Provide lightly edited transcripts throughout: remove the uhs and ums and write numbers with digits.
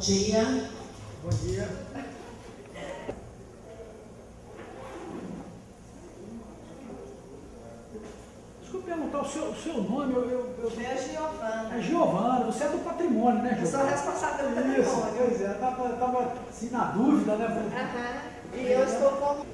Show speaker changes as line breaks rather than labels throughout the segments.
dia.
Bom dia. Desculpe perguntar o seu nome.
É Giovana.
É Giovana, você é do patrimônio, né,
Eu
Giovana?
sou responsável pelo
Isso,
patrimônio.
pois é, tava assim na dúvida, né?
Aham. E eu estou com...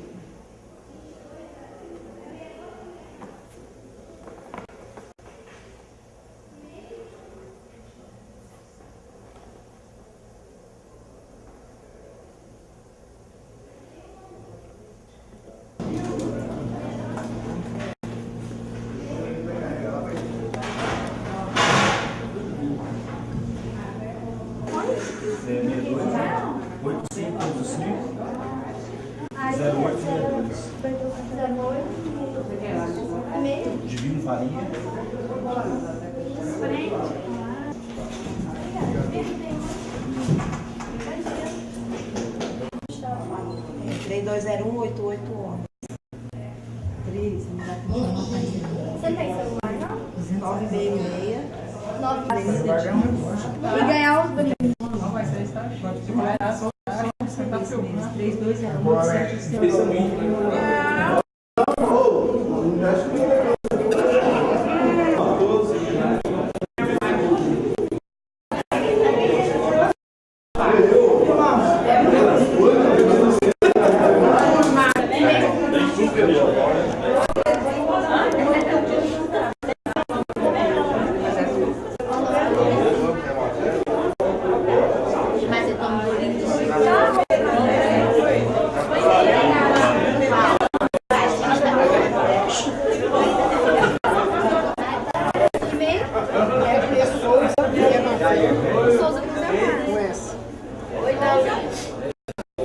Divino Farinha.
É 3201-8811.
Você tem celular, não?
966.
9. E ganhar os brindes.
Não vai ser estágio. Se vai dar só você tá filmando.
3201-87.
Mas eu tomo bolinho. Souza Cruz. Oi, Davi.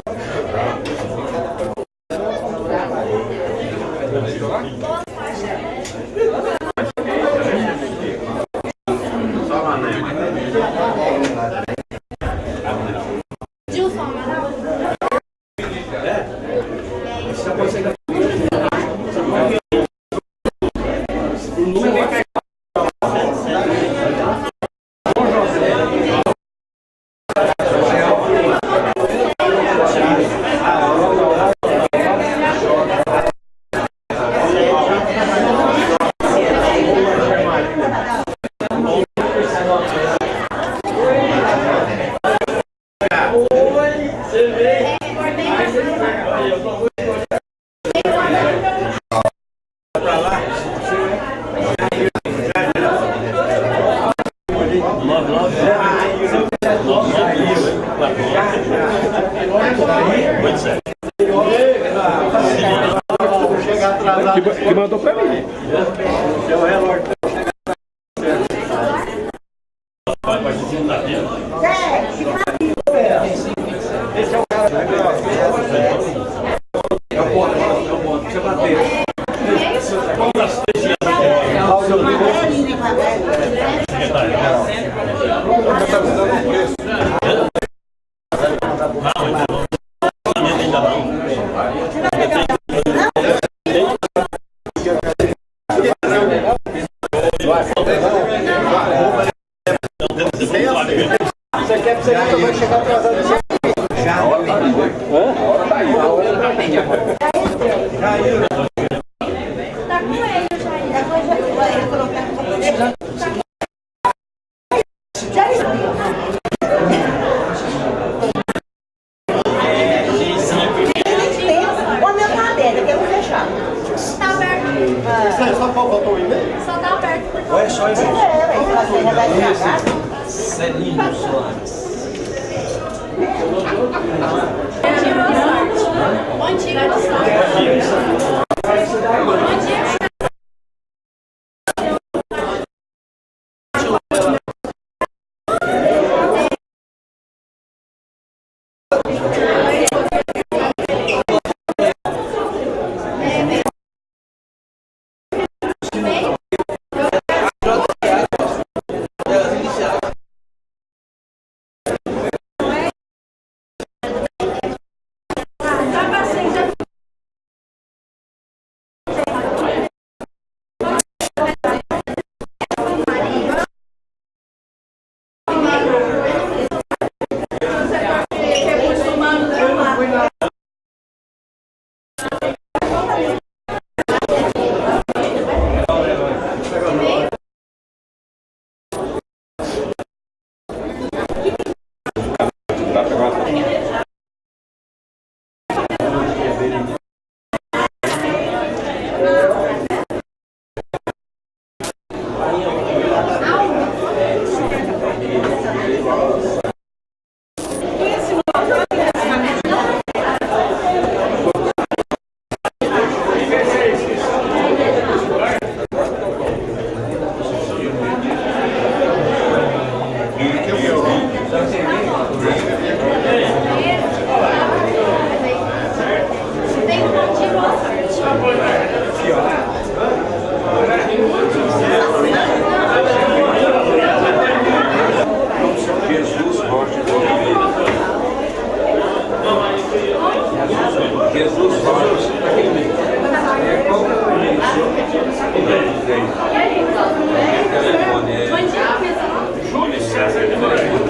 Gilson Amaral.
Que mandou pra mim. Você quer que você vai chegar atrasado? Já. A hora tá aí. A hora tá aí. A hora tá aí. Jair.
Tá com ele,
O meu tá aberto, eu vou fechar.
Tá aberto.
Só faltou o e-mail?
Só tá aberto.
Ou é só isso?
Você vai devagar.
Celinho Soares.
Bom dia, sorte. Bom dia.
Jesus fala.
Bom dia, pessoal.
Júlio César de Moraes. 92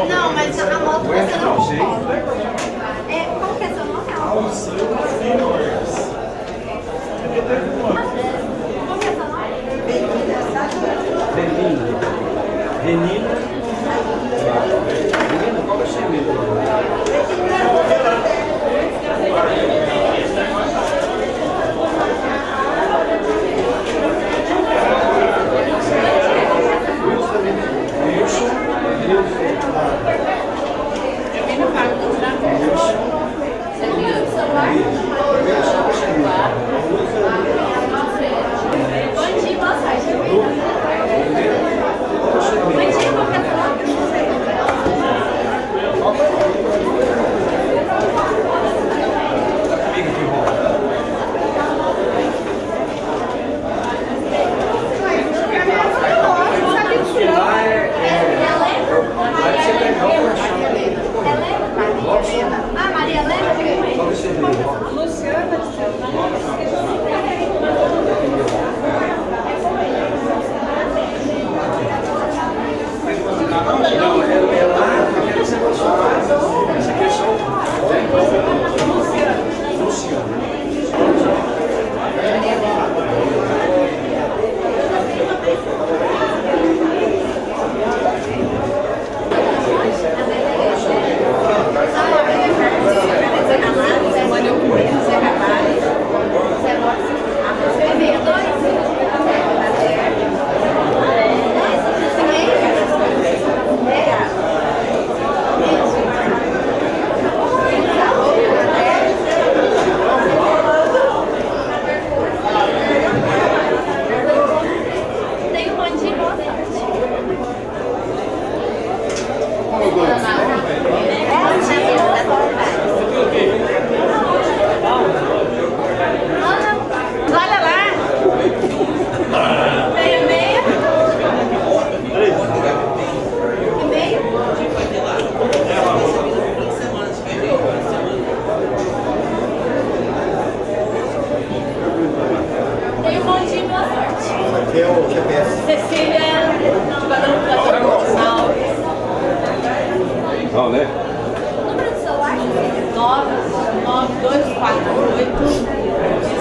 Não, mas a moto você não pode. É, qual que é seu nome? Qual que é seu nome?
Renina. Qual é o seu mesmo?
Bom dia, boa tarde. Bom dia, qual que é seu nome? Ah, Maria Helena? Luciana. Tem um bom dia, boa tarde. Olha lá. Meia, meia. E meia. Tem um bom dia, boa sorte.
Aqui é o GPS.
Cecília, jogador do Salve.
Não, né?
Número do celular? 99248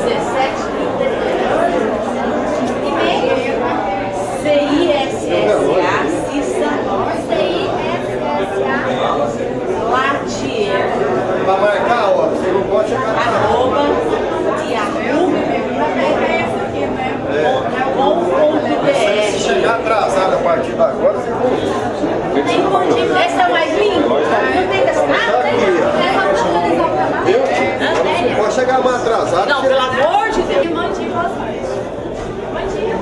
1733. E-mail? CISSA Cissa CISSA Latier
Pra marcar a hora, você não pode chegar atrasado.
arroba
Se chegar atrasado a partir de agora, você não.
Tem um motivo. Esse é o mais lindo? Não tem que assinar? É só personalizar o canal?
Não pode chegar mais atrasado.
Não, pelo amor de Deus. Bom dia, boa sorte. Bom dia.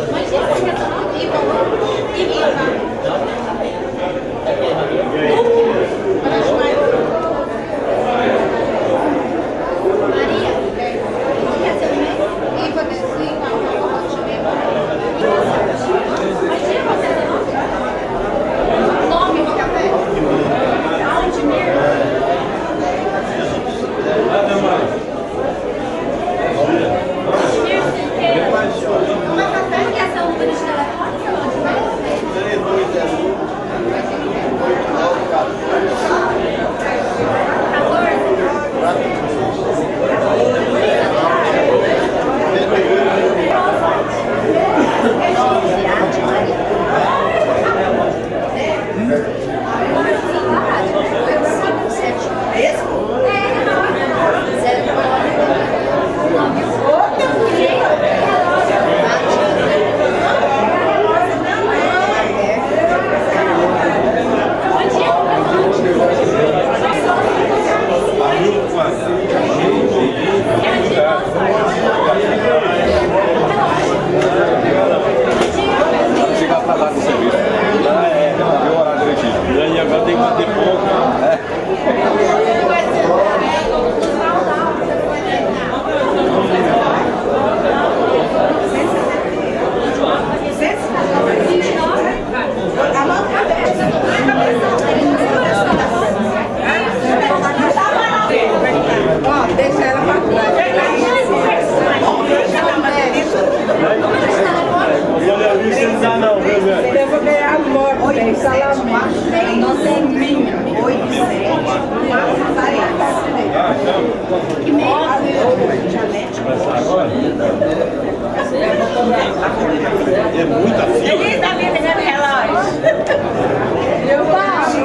Imagina, porque essa não é
É muita fila.
Feliz da vida ganhando relógio.
Eu baixo,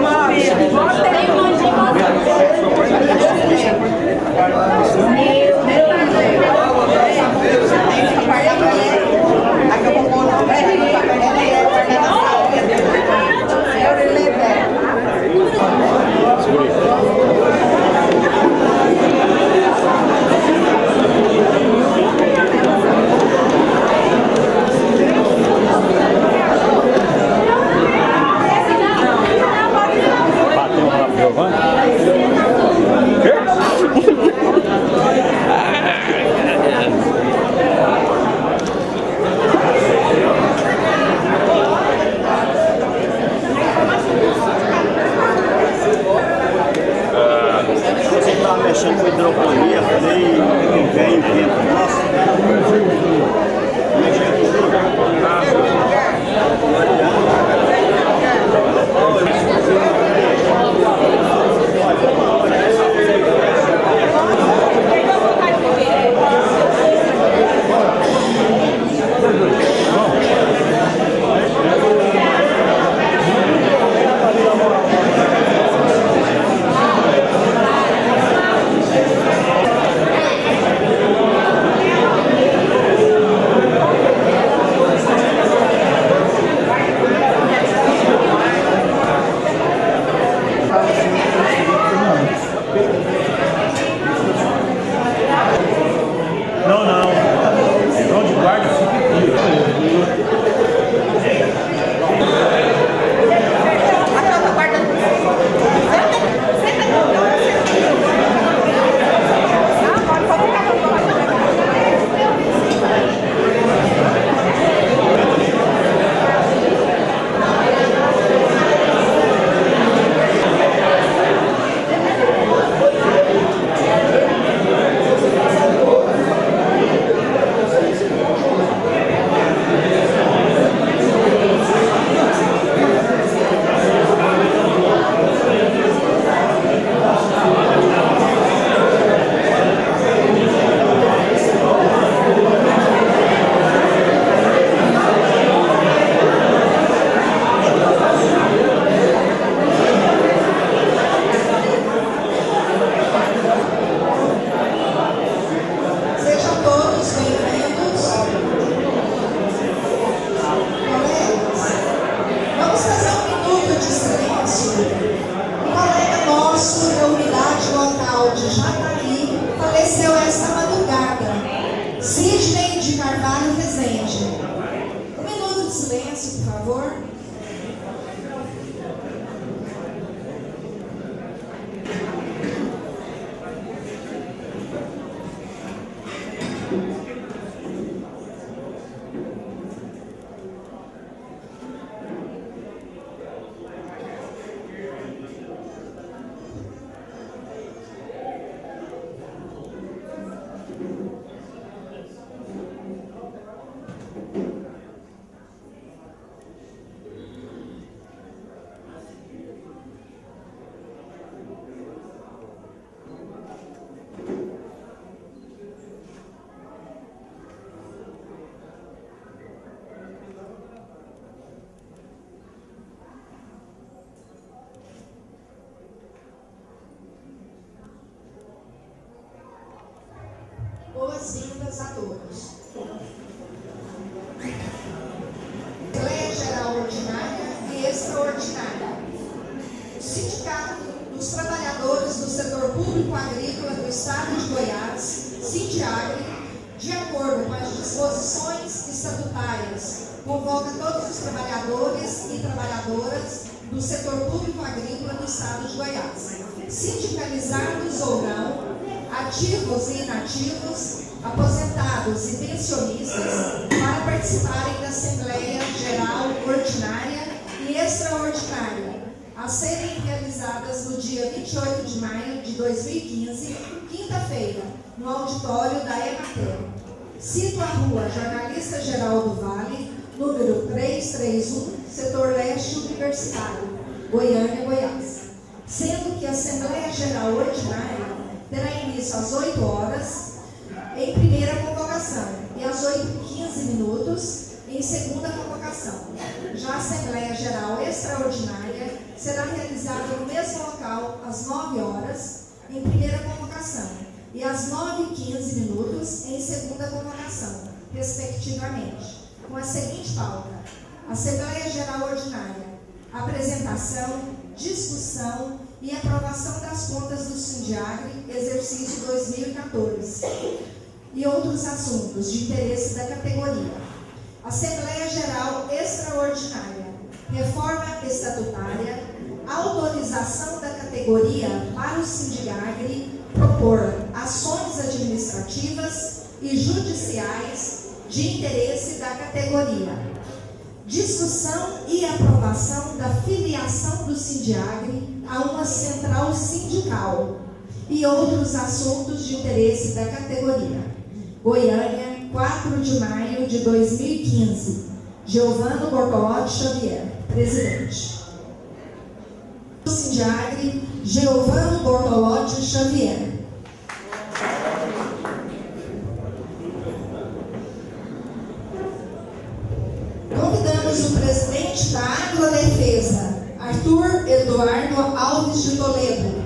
Bateu lá pro Giovanni.
Você estava mexendo com hidroponia, falei, vem o vento, nossa. Não, não. Não de guarda, fica aqui.
Sejam todos bem-vindos. Colegas, vamos fazer um minuto de silêncio. Um colega nosso da unidade local de Jataí faleceu esta madrugada. Sidney de Carvalho Rezende. Um minuto de silêncio, por favor. Boas-vindas a todos. Assembleia Geral Ordinária e Extraordinária. O Sindicato dos Trabalhadores do Setor Público Agrícola do Estado de Goiás, Sindiagri, de acordo com as disposições estatutárias, convoca todos os trabalhadores e trabalhadoras do Setor Público Agrícola do Estado de Goiás, sindicalizados ou não, ativos e inativos, aposentados e pensionistas, para participarem da Assembleia Geral Ordinária e Extraordinária, a serem realizadas no dia 28 de maio de 2015, quinta-feira, no auditório da Emater. Cito a rua Jornalista Geral do Vale, número 331, setor leste universitário, Goiânia, Goiás. Sendo que a Assembleia Geral Ordinária terá início às 8 horas, em primeira convocação, e às 8h15 em segunda convocação. Já a Assembleia Geral Extraordinária será realizada no mesmo local, às 9 horas, em primeira convocação, e às 9h15 em segunda convocação, respectivamente, com a seguinte pauta: Assembleia Geral Ordinária, apresentação, discussão e aprovação das contas do Sindiagri, exercício 2014, e outros assuntos de interesse da categoria. Assembleia Geral Extraordinária, reforma estatutária, autorização da categoria para o Sindiagri propor ações administrativas e judiciais de interesse da categoria. Discussão e aprovação da filiação do Sindiagri a uma central sindical e outros assuntos de interesse da categoria. Goiânia, 4 de maio de 2015. Giovano Bortolotti Xavier, presidente. Sindiagri, Giovano Bortolotti Xavier. Convidamos o presidente da Agrodefesa, Arthur Eduardo Alves de Toledo.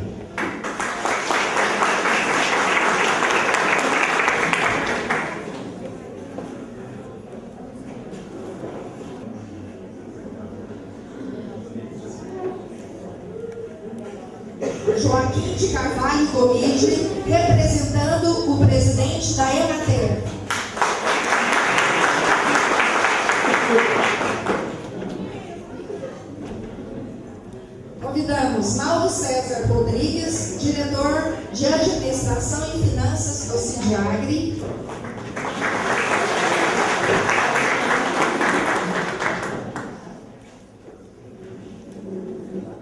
Joaquim de Carvalho Gomide, representando o presidente da Emater. Convidamos Mauro César Rodrigues, diretor de Administração e Finanças do Sindiagri.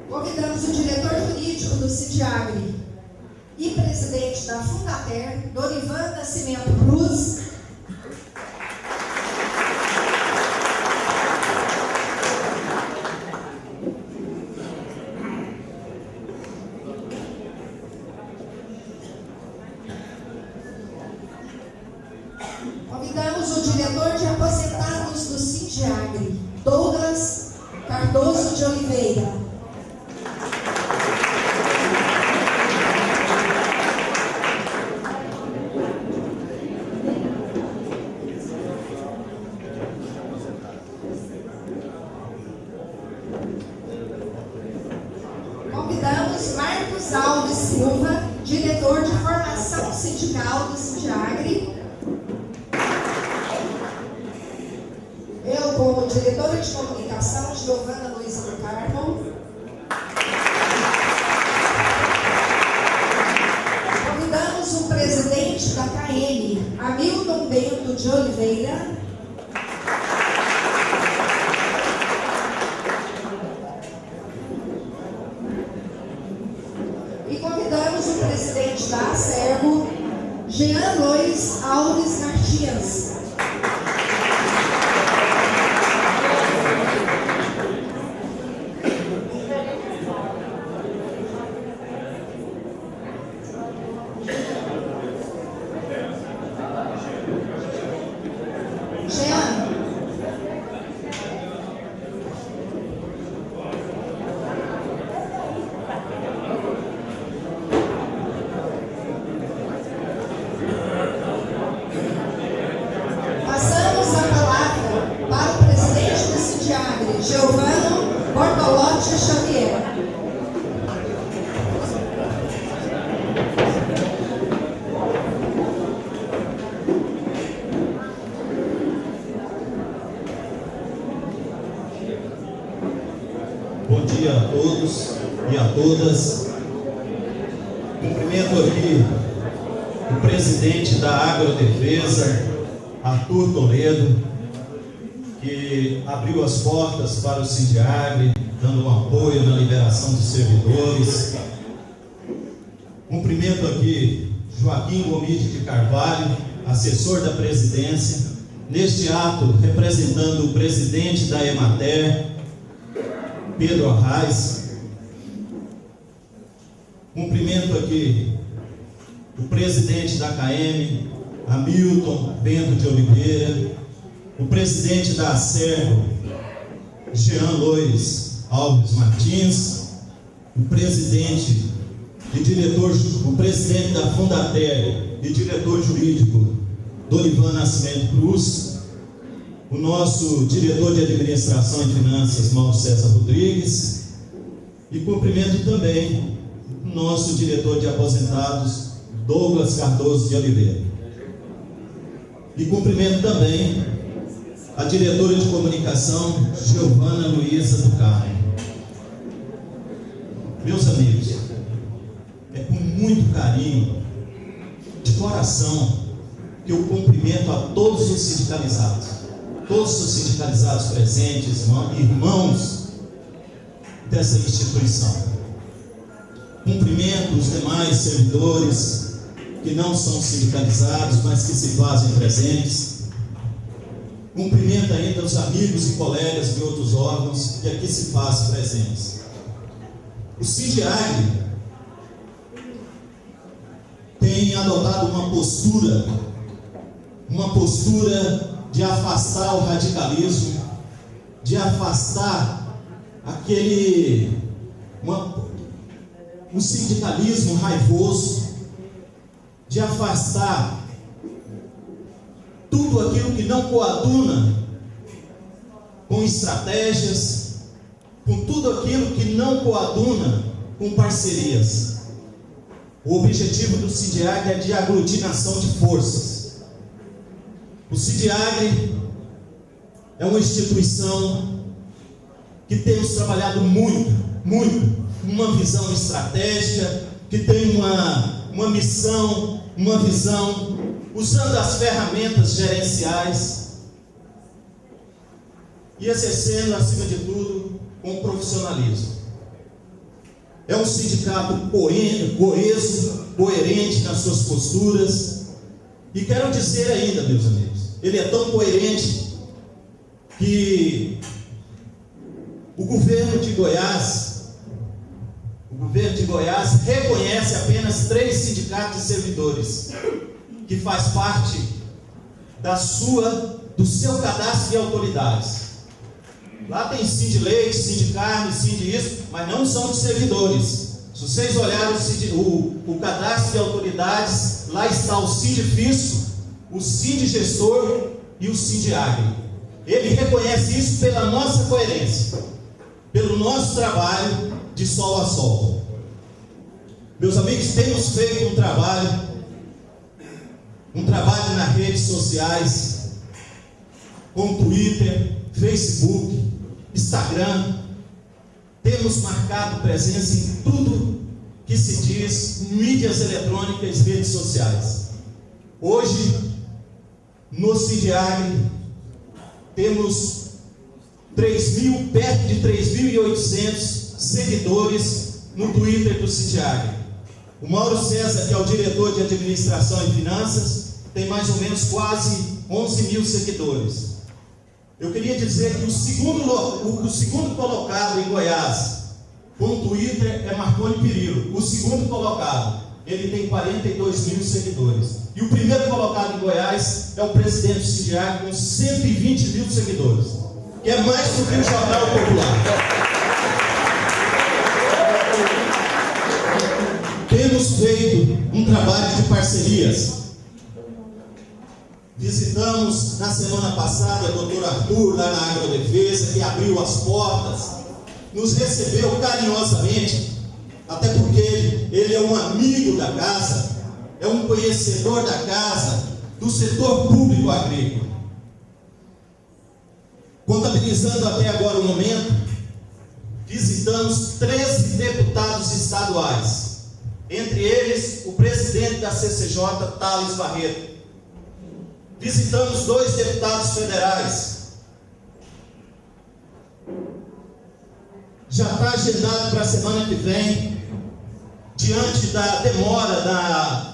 Convidamos o diretor jurídico do Sindiagri e presidente da Fundater, Dorivan Nascimento Cruz. Convidamos o diretor de aposentados do Sindiagri, Douglas Cardoso de Oliveira. Convidamos Marcos Alves Silva, diretor de formação sindical do Sindiagri. Eu, como diretora de comunicação, Giovana Luiza do Carmo. Convidamos o presidente da KM, Hamilton Bento de Oliveira. E convidamos o presidente da Acervo, Jean Luiz Alves Martins. Passamos a palavra para o presidente do Sindiagri, Giovano Bortolotti Xavier.
Bom dia a todos e a todas. Cumprimento aqui o presidente da Agrodefesa, Arthur Toledo, que abriu as portas para o Sindiagri, dando um apoio na liberação dos servidores. Cumprimento aqui Joaquim Gomide de Carvalho, assessor da presidência, neste ato representando o presidente da Emater, Pedro Arraes. Cumprimento aqui o presidente da KM, Hamilton Bento de Oliveira, o presidente da Acervo, Jean Lois Alves Martins, o presidente da Fundater e diretor jurídico Dorivan Nascimento Cruz, o nosso diretor de administração e finanças, Mauro César Rodrigues, e cumprimento também o nosso diretor de aposentados, Douglas Cardoso de Oliveira. E cumprimento também a diretora de comunicação, Giovana Luiza do Carmo. Meus amigos, é com muito carinho, de coração, que eu cumprimento a todos os sindicalizados presentes, irmãos dessa instituição. Cumprimento os demais servidores que não são sindicalizados, mas que se fazem presentes. Cumprimento ainda os amigos e colegas de outros órgãos que aqui se fazem presentes. O Sindiagre tem adotado uma postura de afastar o radicalismo, de afastar um sindicalismo raivoso, de afastar tudo aquilo que não coaduna com estratégias, com tudo aquilo que não coaduna com parcerias. O objetivo do Sindiagre é de aglutinação de forças. O Sindiagre é uma instituição que temos trabalhado muito, uma visão estratégica, que tem uma missão, uma visão, usando as ferramentas gerenciais e exercendo, acima de tudo, com profissionalismo. É um sindicato coeso, coerente nas suas posturas, e quero dizer ainda, meus amigos, ele é tão coerente que o governo de Goiás reconhece apenas 3 sindicatos de servidores, que faz parte do seu cadastro de autoridades. Lá tem Sindileite, Sindicarne, Sindiisso, mas não são de servidores. Se vocês olharem o cadastro de autoridades, lá está o Sindifisco, o Sindigestor e o Sindiagre. Ele reconhece isso pela nossa coerência, pelo nosso trabalho de sol a sol. Meus amigos, temos feito um trabalho nas redes sociais, com Twitter, Facebook, Instagram. Temos marcado presença em tudo que se diz mídias eletrônicas e redes sociais. Hoje, no Sindiagre, temos perto de 3.800 seguidores no Twitter do Sindiagre. O Mauro César, que é o diretor de administração e finanças, tem mais ou menos quase 11 mil seguidores. Eu queria dizer que o segundo colocado em Goiás com Twitter é Marconi Perillo. O segundo colocado, ele tem 42 mil seguidores. E o primeiro colocado em Goiás é o presidente do Sindiagre, com 120 mil seguidores, que é mais do que o Jornal Popular. Temos feito um trabalho de parcerias. Visitamos na semana passada o Dr. Arthur, lá na Agrodefesa, que abriu as portas, nos recebeu carinhosamente, até porque ele é um amigo da casa, é um conhecedor da casa, do setor público agrícola. Contabilizando até agora o momento, visitamos 13 deputados estaduais, entre eles o presidente da CCJ, Thales Barreto. Visitamos 2 deputados federais. Já está agendado para a semana que vem, diante da demora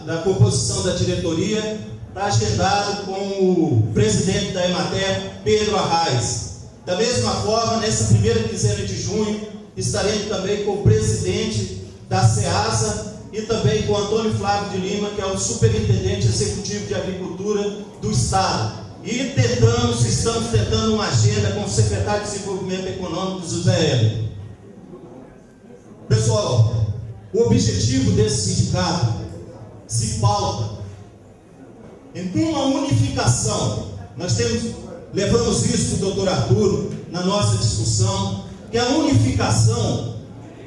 da composição da diretoria, está agendado com o presidente da Emater, Pedro Arraes, Da mesma forma, nessa primeira quinzena de junho, estaremos também com o presidente da SEASA e também com o Antônio Flávio de Lima, que é o superintendente executivo de agricultura do Estado. E estamos tentando uma agenda com o secretário de Desenvolvimento Econômico, José Hélio. Pessoal, o objetivo desse sindicato se pauta em uma unificação. Nós levamos isso para o doutor Arturo na nossa discussão, que é a unificação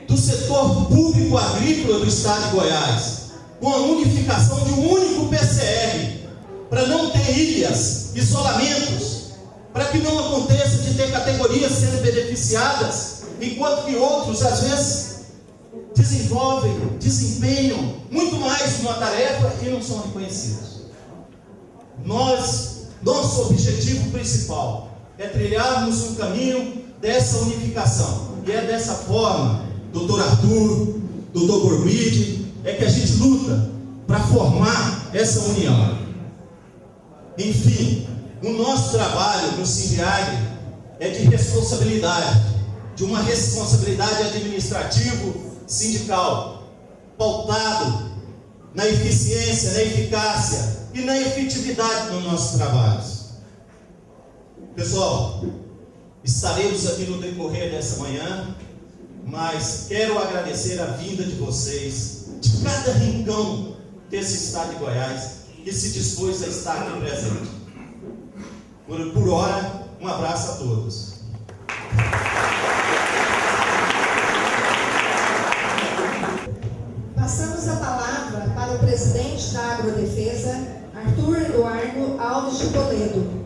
do setor público agrícola do Estado de Goiás, com a unificação de um único PCR, para não ter ilhas, isolamentos, para que não aconteça de ter categorias sendo beneficiadas, enquanto que outros, às vezes, desempenham muito mais uma tarefa e não são reconhecidos. Nosso objetivo principal é trilharmos um caminho dessa unificação. E é dessa forma, doutor Arthur, doutor Gormide, é que a gente luta para formar essa união. Enfim, o nosso trabalho no Sindiagri é de responsabilidade, de uma responsabilidade administrativo-sindical, pautado na eficiência, na eficácia e na efetividade dos nossos trabalhos. Pessoal, estaremos aqui no decorrer dessa manhã, mas quero agradecer a vinda de vocês, de cada rincão desse estado de Goiás, que se dispôs a estar aqui presente. Por hora, um abraço a todos.
Passamos a palavra para o presidente da Agrodefesa, Arthur Eduardo Alves de Toledo.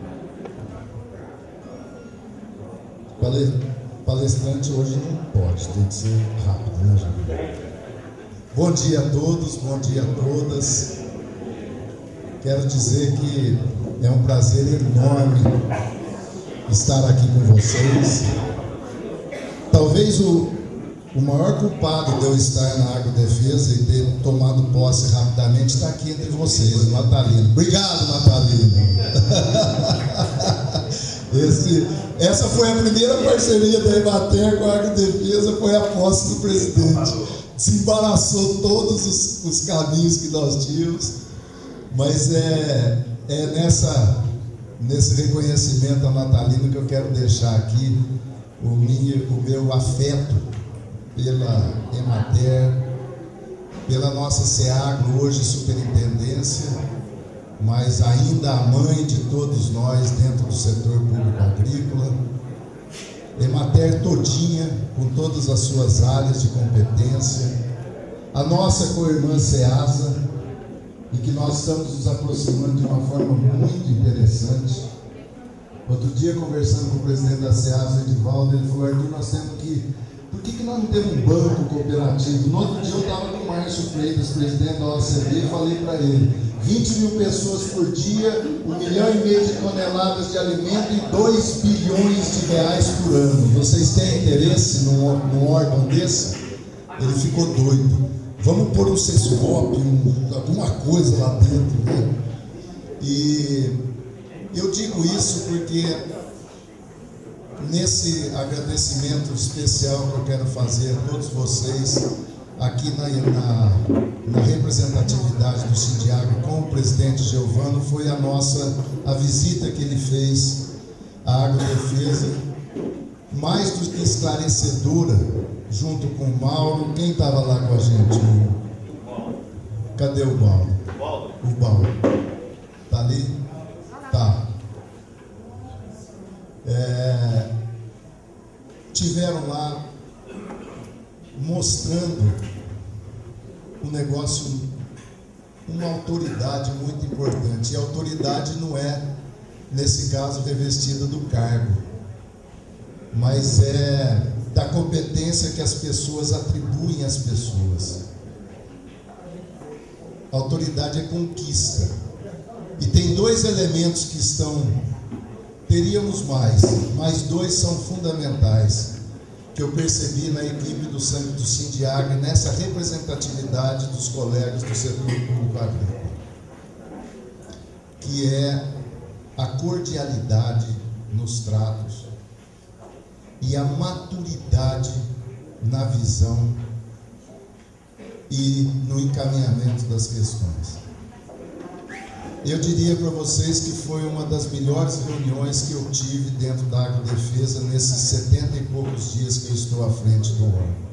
Palestrante hoje não pode, tem que ser rápido, né, gente? Bom dia a todos, bom dia a todas. Quero dizer que é um prazer enorme estar aqui com vocês. Talvez o maior culpado de eu estar na Agrodefesa e ter tomado posse rapidamente está aqui entre vocês, o Natalino. Obrigado, Natalino. Essa foi a primeira parceria da Emater com a Agrodefesa, foi a posse do presidente. Desembaraçou todos os caminhos que nós tínhamos, mas é nesse reconhecimento ao Natalino que eu quero deixar aqui o meu afeto pela Emater, pela nossa SEAGRO, hoje superintendência, mas ainda a mãe de todos nós dentro do setor público agrícola. Emater todinha, com todas as suas áreas de competência, a nossa co-irmã SEASA, e que nós estamos nos aproximando de uma forma muito interessante. Outro dia, conversando com o presidente da SEASA, Edivaldo, ele falou: Arthur, nós temos que... Por que nós não temos um banco cooperativo? No outro dia eu estava com o Márcio Freitas, presidente da OCB, e falei para ele: 20 mil pessoas por dia, 1,5 milhão de toneladas de alimento e 2 bilhões de reais por ano. Vocês têm interesse num órgão desse? Ele ficou doido. Vamos pôr um Sescop, alguma coisa lá dentro, né? E eu digo isso porque nesse agradecimento especial que eu quero fazer a todos vocês aqui na representatividade do Sindiagri com o presidente Geovano, foi a visita que ele fez à Agrodefesa, mais do que esclarecedora, junto com o Mauro. Quem estava lá com a gente? Cadê o Mauro? O Mauro. Está ali? Tá. Tiveram lá mostrando um negócio, uma autoridade muito importante. E a autoridade não é, nesse caso, revestida do cargo, mas é da competência que as pessoas atribuem às pessoas. A autoridade é conquista. E tem 2 elementos que teríamos mais, mas 2 são fundamentais, que eu percebi na equipe do Sindiagri, nessa representatividade dos colegas do setor público agrícola, que é a cordialidade nos tratos, e a maturidade na visão e no encaminhamento das questões. Eu diria para vocês que foi uma das melhores reuniões que eu tive dentro da Agrodefesa nesses 70 e poucos dias que eu estou à frente do órgão.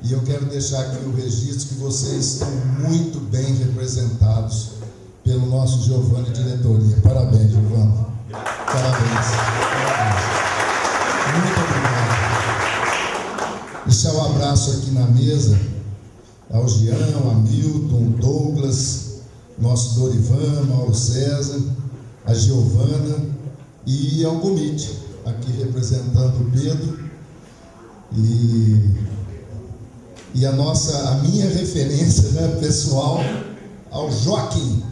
E eu quero deixar aqui o registro que vocês estão muito bem representados pelo nosso Giovanni Diretoria. Parabéns, Giovanni. Parabéns. Muito obrigado. Deixar um abraço aqui na mesa ao Jean, a Milton, Douglas, nosso Dorivan, Mauro César, a Giovana e ao Gomite, aqui representando o Pedro e a minha referência, né, pessoal, ao Joaquim.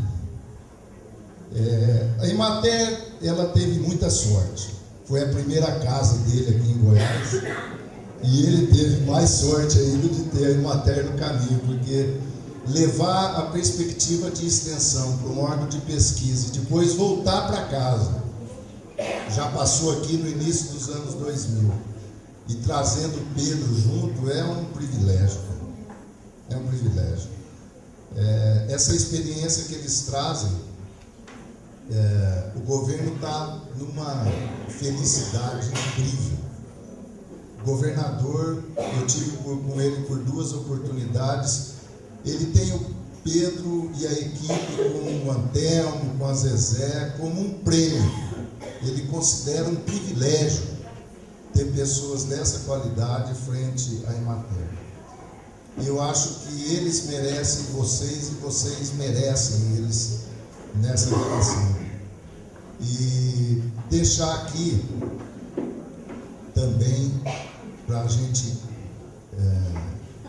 A Emater, ela teve muita sorte. Foi a primeira casa dele aqui em Goiás e ele teve mais sorte ainda de ter a Emater no caminho, porque levar a perspectiva de extensão para um órgão de pesquisa e depois voltar para casa, já passou aqui no início dos anos 2000, e trazendo o Pedro junto é um privilégio. É um privilégio. Essa experiência que eles trazem, o governo está numa felicidade incrível. O governador, eu tive com ele por 2 oportunidades. Ele tem o Pedro e a equipe com o Antelmo, com a Zezé, como um prêmio. Ele considera um privilégio ter pessoas dessa qualidade frente à Emater. Eu acho que eles merecem vocês e vocês merecem eles nessa relação. E deixar aqui também, para a gente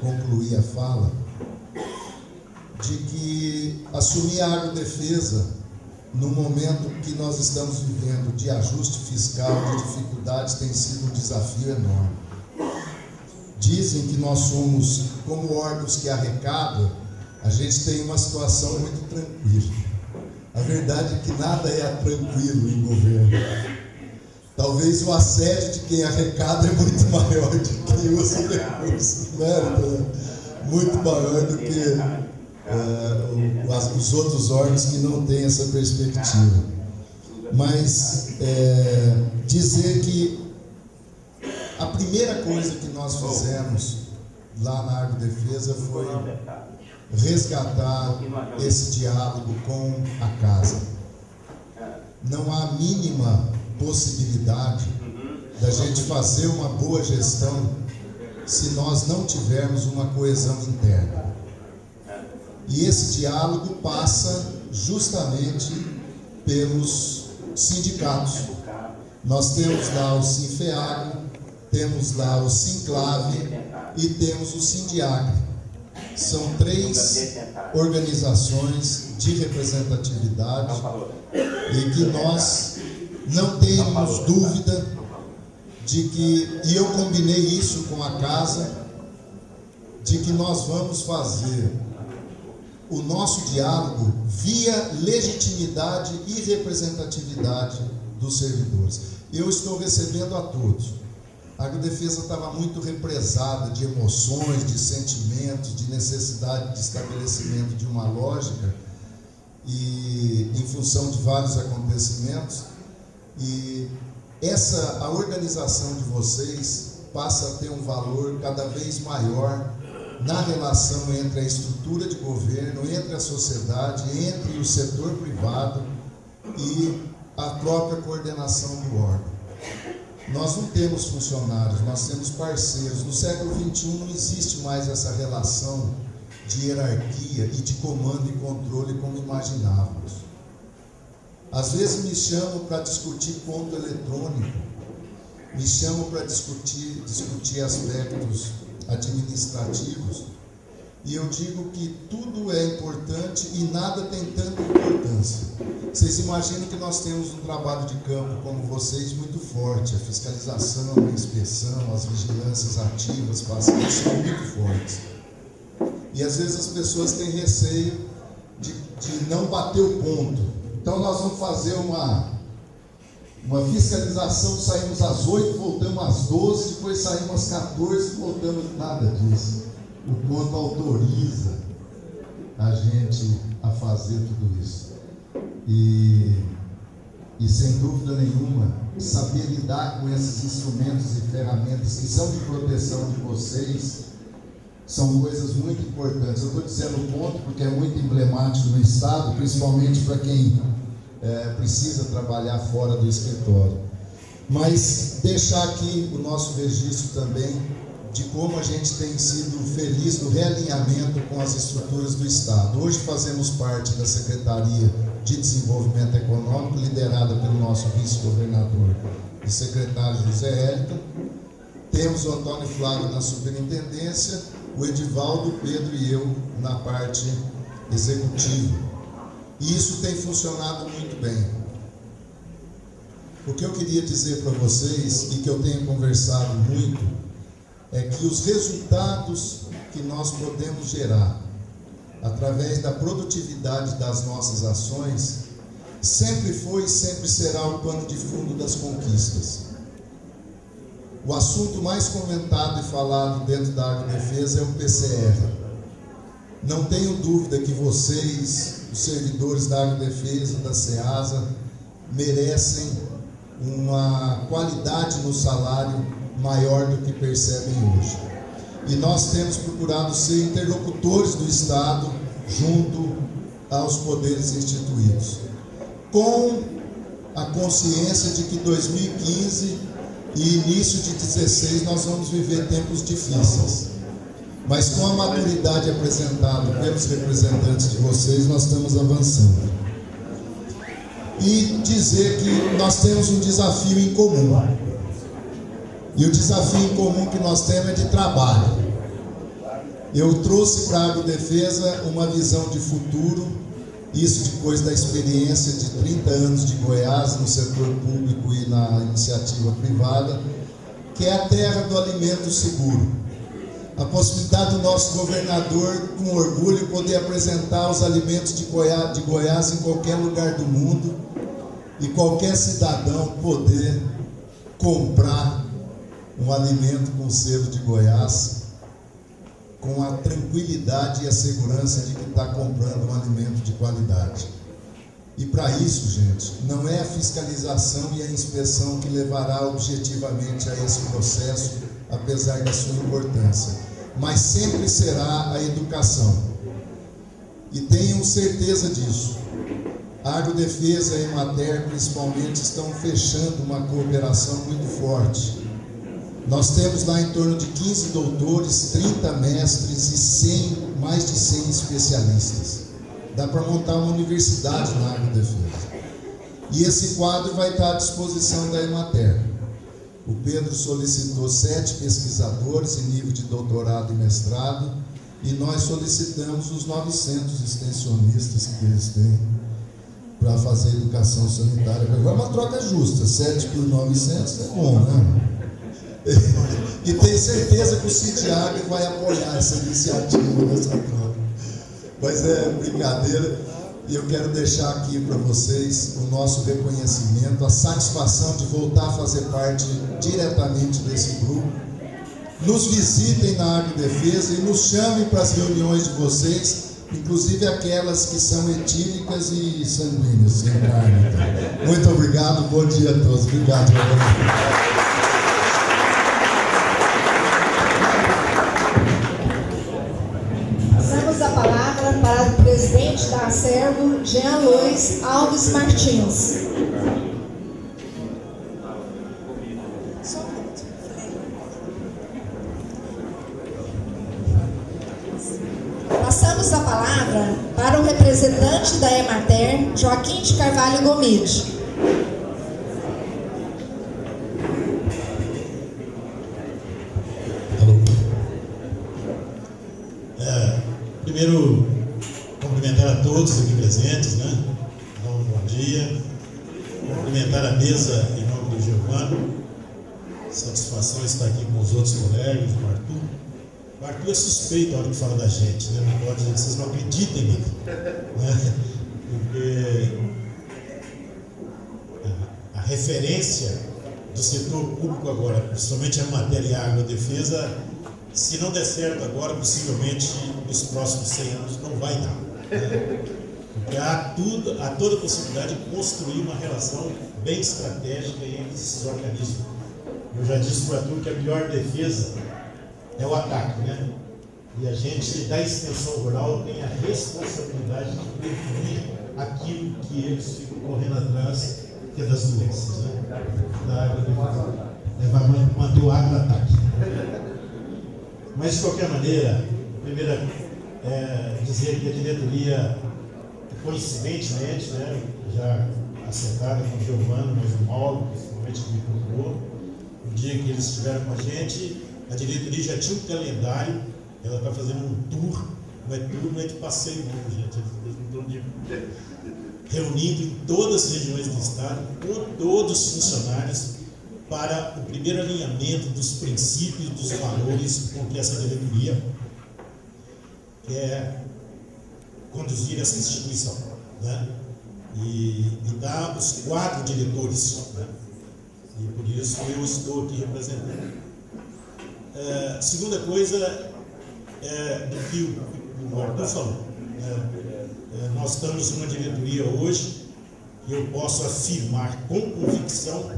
concluir a fala, de que assumir a Agrodefesa no momento que nós estamos vivendo de ajuste fiscal, de dificuldades, tem sido um desafio enorme. Dizem que nós somos, como órgãos que arrecadam, a gente tem uma situação muito tranquila. A verdade é que nada é tranquilo em governo. Talvez o assédio de quem arrecada é muito maior do que quem usa recursos, né? Muito maior do que os outros órgãos que não têm essa perspectiva. Mas dizer que a primeira coisa que nós fizemos lá na Agrodefesa foi resgatar esse diálogo com a casa. Não há a mínima possibilidade da gente fazer uma boa gestão se nós não tivermos uma coesão interna. E esse diálogo passa justamente pelos sindicatos. Nós temos lá o Sinfeagro, temos lá o Sinclave e temos o Sindiagre. São 3 organizações de representatividade e que nós não temos dúvida de que, e eu combinei isso com a casa, de que nós vamos fazer o nosso diálogo via legitimidade e representatividade dos servidores. Eu estou recebendo a todos. A Agrodefesa estava muito represada de emoções, de sentimentos, de necessidade de estabelecimento de uma lógica e em função de vários acontecimentos. E a organização de vocês passa a ter um valor cada vez maior na relação entre a estrutura de governo, entre a sociedade, entre o setor privado e a própria coordenação do órgão. Nós não temos funcionários, nós temos parceiros. No século XXI não existe mais essa relação de hierarquia e de comando e controle como imaginávamos. Às vezes me chamam para discutir ponto eletrônico, me chamam para discutir aspectos administrativos, e eu digo que tudo é importante e nada tem tanta importância. Vocês imaginam que nós temos um trabalho de campo como vocês muito forte, a fiscalização, a inspeção, as vigilâncias ativas, passivas são muito fortes. E às vezes as pessoas têm receio de não bater o ponto. Então nós vamos fazer Uma fiscalização, saímos às 8, voltamos às 12, depois saímos às 14, voltamos, nada disso. O ponto autoriza a gente a fazer tudo isso. E sem dúvida nenhuma, saber lidar com esses instrumentos e ferramentas que são de proteção de vocês, são coisas muito importantes. Eu estou dizendo o ponto porque é muito emblemático no Estado, principalmente para quem precisa trabalhar fora do escritório. Mas deixar aqui o nosso registro também de como a gente tem sido feliz no realinhamento com as estruturas do Estado. Hoje fazemos parte da Secretaria de Desenvolvimento Econômico, liderada pelo nosso vice-governador e secretário José Hélito. Temos o Antônio Flávio na superintendência, o Edivaldo, o Pedro e eu na parte executiva. E isso tem funcionado muito bem. O que eu queria dizer para vocês, e que eu tenho conversado muito, é que os resultados que nós podemos gerar através da produtividade das nossas ações sempre foi e sempre será o pano de fundo das conquistas. O assunto mais comentado e falado dentro da agrodefesa é o PCR. Não tenho dúvida que vocês, os servidores da agrodefesa, da SEASA, merecem uma qualidade no salário maior do que percebem hoje. E nós temos procurado ser interlocutores do Estado junto aos poderes instituídos, com a consciência de que 2015 e início de 2016 nós vamos viver tempos difíceis, mas com a maturidade apresentada pelos representantes de vocês, nós estamos avançando. E dizer que nós temos um desafio em comum, e o desafio em comum que nós temos é de trabalho. Eu trouxe para a agrodefesa uma visão de futuro, isso depois da experiência de 30 anos de Goiás no setor público e na iniciativa privada, que é a terra do alimento seguro. A possibilidade do nosso governador, com orgulho, poder apresentar os alimentos de Goiás em qualquer lugar do mundo e qualquer cidadão poder comprar um alimento com selo de Goiás, com a tranquilidade e a segurança de que está comprando um alimento de qualidade. E para isso, gente, não é a fiscalização e a inspeção que levará objetivamente a esse processo, apesar da sua importância, mas sempre será a educação. E tenham certeza disso. A Agrodefesa e a Emater, principalmente, estão fechando uma cooperação muito forte. Nós temos lá em torno de 15 doutores, 30 mestres e mais de 100 especialistas. Dá para montar uma universidade na Agrodefesa. E esse quadro vai estar à disposição da Emater. O Pedro solicitou 7 pesquisadores em nível de doutorado e mestrado, e nós solicitamos os 900 extensionistas que eles têm para fazer educação sanitária. Agora é uma troca justa, 7 por 900 é bom, né? E tenho certeza que o CIDIAG vai apoiar essa iniciativa dessa troca. Mas é brincadeira, e eu quero deixar aqui para vocês o nosso reconhecimento, a satisfação de voltar a fazer parte diretamente desse grupo. Nos visitem na Agrodefesa e nos chamem para as reuniões de vocês, inclusive aquelas que são etílicas e sanguíneas, sem carne. Muito obrigado, bom dia a todos. Obrigado.
Para o presidente da Acervo, Jean Luiz Alves Martins. Passamos a palavra para o representante da Emater, Joaquim de Carvalho Gomide.
Primeiro, cumprimentar a todos aqui presentes, né? Bom dia. Cumprimentar a mesa em nome do Giovano. Satisfação estar aqui com os outros colegas, o Arthur. O Arthur é suspeito a hora que fala da gente, né? Não pode, vocês não acreditem em mim, né? Porque a referência do setor público agora, principalmente a matéria de agrodefesa, se não der certo agora, possivelmente nos próximos 100 anos não vai dar. Né? Porque há toda a possibilidade de construir uma relação bem estratégica entre esses organismos. Eu já disse para tu que a melhor defesa é o ataque, né? E a gente da extensão rural tem a responsabilidade de prevenir aquilo que eles ficam correndo atrás, que é das doenças, né? Da agrodefesa. Vai manter o agro-ataque. Mas, de qualquer maneira, primeiro dizer que a diretoria, coincidentemente, né, já acertada com o Giovano, mas o Mauro, principalmente, que me procurou, no dia que eles estiveram com a gente, a diretoria já tinha um calendário, ela está fazendo um tour, não é de passeio não, gente, eles não estão reunindo em todas as regiões do estado, com todos os funcionários, para o primeiro alinhamento dos princípios, dos valores com que essa diretoria quer conduzir essa instituição, né? E dar os 4 diretores, né? E por isso eu estou aqui representando. Segunda coisa do que o Arthur falou, nós estamos numa diretoria hoje e eu posso afirmar com convicção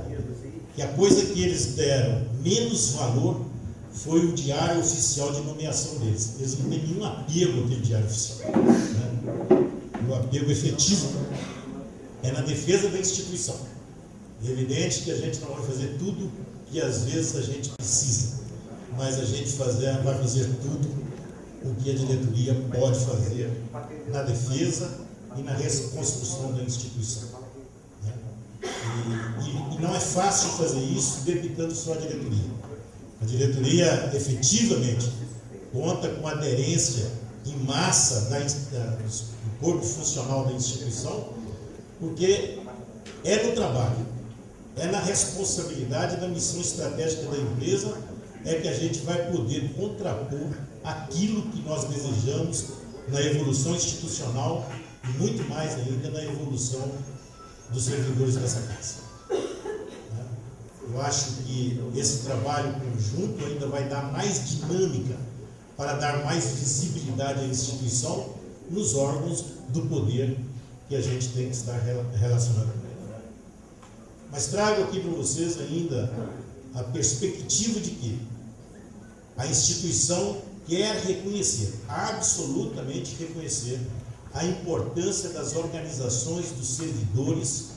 que a coisa que eles deram menos valor foi o diário oficial de nomeação deles. Eles não têm nenhum apego àquele diário oficial, né? O apego efetivo é na defesa da instituição. É evidente que a gente não vai fazer tudo que às vezes a gente precisa, mas a gente vai fazer tudo o que a diretoria pode fazer na defesa e na reconstrução da instituição. E não é fácil fazer isso debitando só a diretoria. A diretoria efetivamente conta com aderência em massa do corpo funcional da instituição, porque é no trabalho, é na responsabilidade da missão estratégica da empresa é que a gente vai poder contrapor aquilo que nós desejamos na evolução institucional e muito mais ainda na evolução dos servidores dessa casa. Eu acho que esse trabalho conjunto ainda vai dar mais dinâmica para dar mais visibilidade à instituição nos órgãos do poder que a gente tem que estar relacionado com ele. Mas trago aqui para vocês ainda a perspectiva de que a instituição quer reconhecer, absolutamente reconhecer, a importância das organizações dos servidores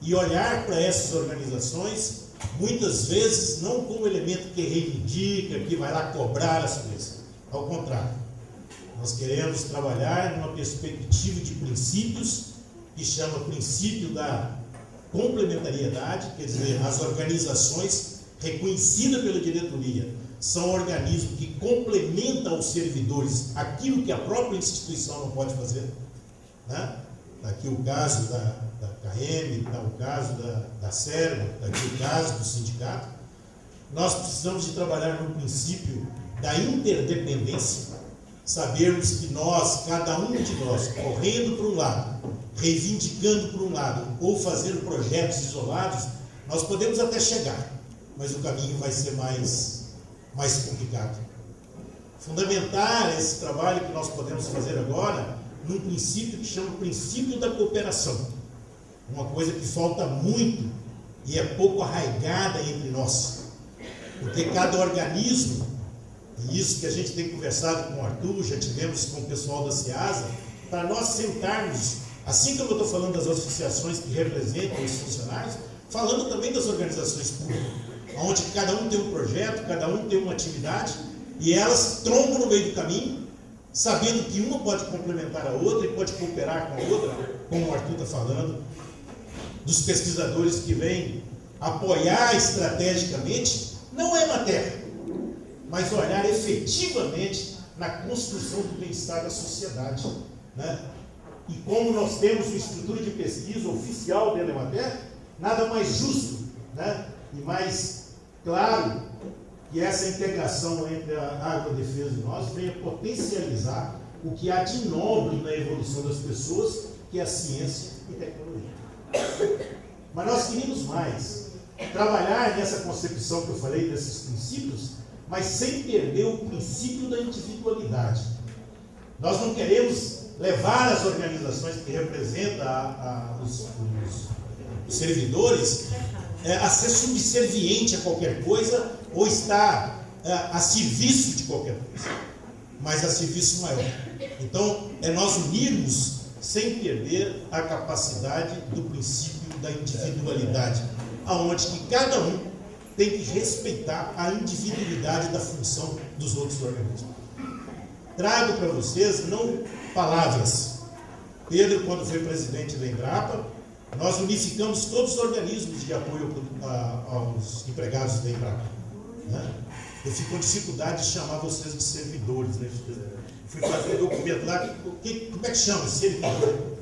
e olhar para essas organizações, muitas vezes, não como elemento que reivindica, que vai lá cobrar as coisas. Ao contrário, nós queremos trabalhar numa perspectiva de princípios, que chama princípio da complementariedade, quer dizer, as organizações reconhecidas pela diretoria são organismos que complementam aos servidores aquilo que a própria instituição não pode fazer, né? Está aqui o caso da KM, está o caso da Servo, está aqui o caso do sindicato. Nós precisamos de trabalhar no princípio da interdependência, sabermos que nós, cada um de nós, correndo para um lado, reivindicando por um lado, ou fazendo projetos isolados, nós podemos até chegar, mas o caminho vai ser mais complicado. Fundamentar esse trabalho que nós podemos fazer agora num princípio que chama o princípio da cooperação. Uma coisa que falta muito e é pouco arraigada entre nós. Porque cada organismo, e isso que a gente tem conversado com o Arthur, já tivemos com o pessoal da SEASA, para nós sentarmos, assim como eu estou falando das associações que representam os funcionários, falando também das organizações públicas, onde cada um tem um projeto, cada um tem uma atividade, e elas trombam no meio do caminho, sabendo que uma pode complementar a outra e pode cooperar com a outra, como o Arthur está falando, dos pesquisadores que vêm apoiar estrategicamente, não é matéria, mas olhar efetivamente na construção do bem-estar da sociedade, né? E como nós temos uma estrutura de pesquisa oficial dentro da matéria, nada mais justo, né? E mais claro que essa integração entre a agrodefesa e nós venha potencializar o que há de nobre na evolução das pessoas, que é a ciência e tecnologia. Mas nós queríamos mais. Trabalhar nessa concepção que eu falei, desses princípios, mas sem perder o princípio da individualidade. Nós não queremos levar as organizações que representam os servidores a ser subserviente a qualquer coisa ou estar a serviço de qualquer coisa, mas a serviço maior. Então, é nós unirmos sem perder a capacidade do princípio da individualidade, aonde que cada um tem que respeitar a individualidade da função dos outros organismos. Trago para vocês não palavras. Pedro, quando foi presidente da Embrapa, nós unificamos todos os organismos de apoio aos empregados da Embrapa, né? Eu fico com dificuldade de chamar vocês de servidores, né? Fui fazer documento lá, como é que chama? Servidor.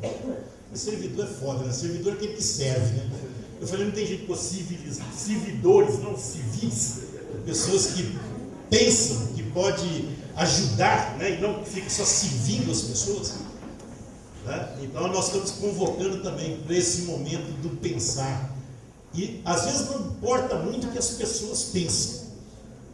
Servidor é foda, né? Servidor é aquele que serve, né? Eu falei, não tem gente com servidores, não civis, pessoas que pensam que pode ajudar, né? E não que fica só servindo as pessoas, né? Então nós estamos convocando também para esse momento do pensar. E às vezes não importa muito o que as pessoas pensam,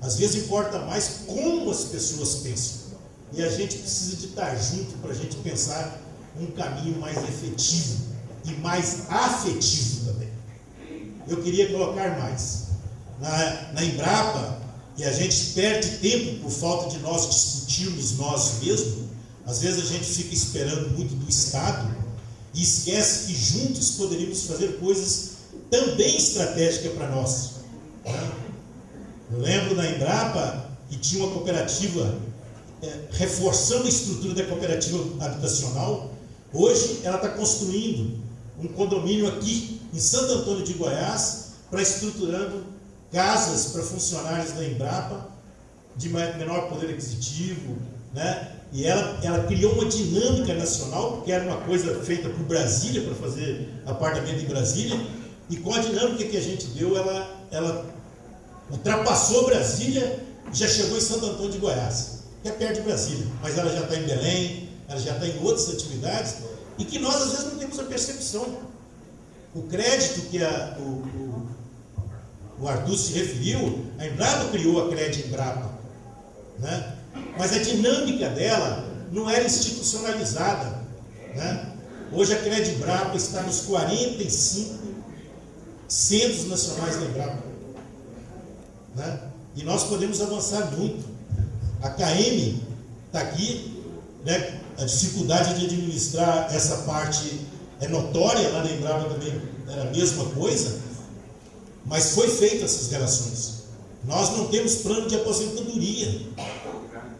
às vezes importa mais como as pessoas pensam. E a gente precisa de estar junto para a gente pensar um caminho mais efetivo e mais afetivo também. Eu queria colocar mais. Na Embrapa, e a gente perde tempo por falta de nós discutirmos nós mesmos. Às vezes a gente fica esperando muito do Estado e esquece que juntos poderíamos fazer coisas também estratégicas para nós, né? Eu lembro na Embrapa que tinha uma cooperativa, reforçando a estrutura da cooperativa habitacional. Hoje ela está construindo um condomínio aqui em Santo Antônio de Goiás, para estruturando casas para funcionários da Embrapa de menor poder aquisitivo, né? E ela criou uma dinâmica nacional, porque era uma coisa feita por Brasília, para fazer apartamento em Brasília, e com a dinâmica que a gente deu, ela ultrapassou Brasília e já chegou em Santo Antônio de Goiás, que é perto de Brasília, mas ela já está em Belém, ela já está em outras atividades, e que nós às vezes não temos a percepção. O crédito que o Arthur se referiu, a Embrapa criou a Crédito Embrapa, né? Mas a dinâmica dela não era institucionalizada, né? Hoje a Crédito Embrapa está nos 45 centros nacionais da Embrapa, né? E nós podemos avançar muito. A KM está aqui, né? A dificuldade de administrar essa parte é notória, lá na Embrapa também era a mesma coisa, mas foi feita essas relações. Nós não temos plano de aposentadoria,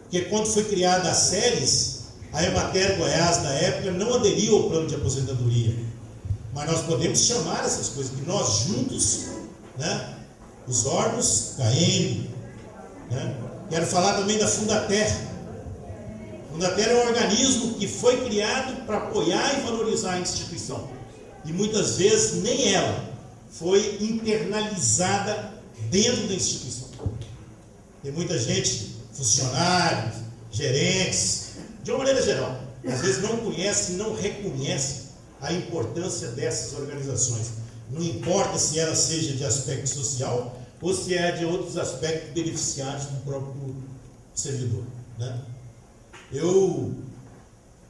porque quando foi criada as séries, a Emater Goiás, na época, não aderiu ao plano de aposentadoria. Mas nós podemos chamar essas coisas, que nós juntos, né, os órgãos, KM, né, quero falar também da Fundater. A Fundater é um organismo que foi criado para apoiar e valorizar a instituição. E muitas vezes nem ela foi internalizada dentro da instituição. Tem muita gente, funcionários, gerentes, de uma maneira geral, às vezes não conhece, não reconhece a importância dessas organizações. Não importa se ela seja de aspecto social ou se é de outros aspectos beneficiários do próprio servidor, né? Eu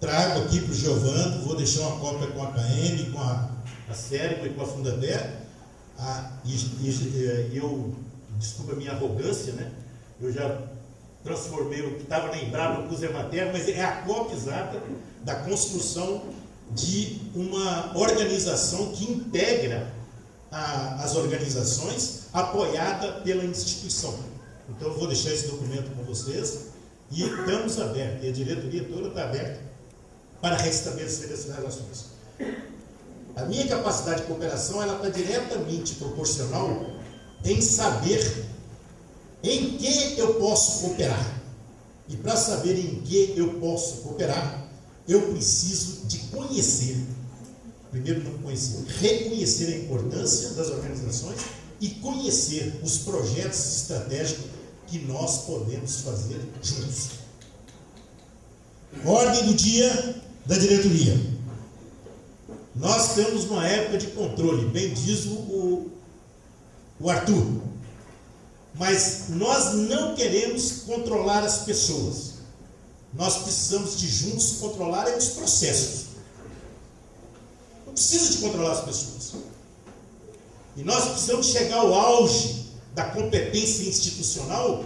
trago aqui para o Giovando, vou deixar uma cópia com a KM, com a Cérimo e com a Fundater. Eu, desculpa a minha arrogância, né? Eu já transformei o que estava na Embrapa com o Emater, mas é a cópia exata da construção de uma organização que integra as organizações, apoiada pela instituição. Então eu vou deixar esse documento com vocês e estamos abertos, e a diretoria toda está aberta para restabelecer essas relações. A minha capacidade de cooperação, ela está diretamente proporcional em saber em que eu posso cooperar. E para saber em que eu posso cooperar, eu preciso de conhecer. Primeiro, não conhecer, reconhecer a importância das organizações e conhecer os projetos estratégicos que nós podemos fazer juntos. Ordem do dia da diretoria. Nós estamos numa época de controle, bem diz o Arthur. Mas nós não queremos controlar as pessoas. Nós precisamos de juntos controlar os processos. Não precisa de controlar as pessoas. E nós precisamos chegar ao auge da competência institucional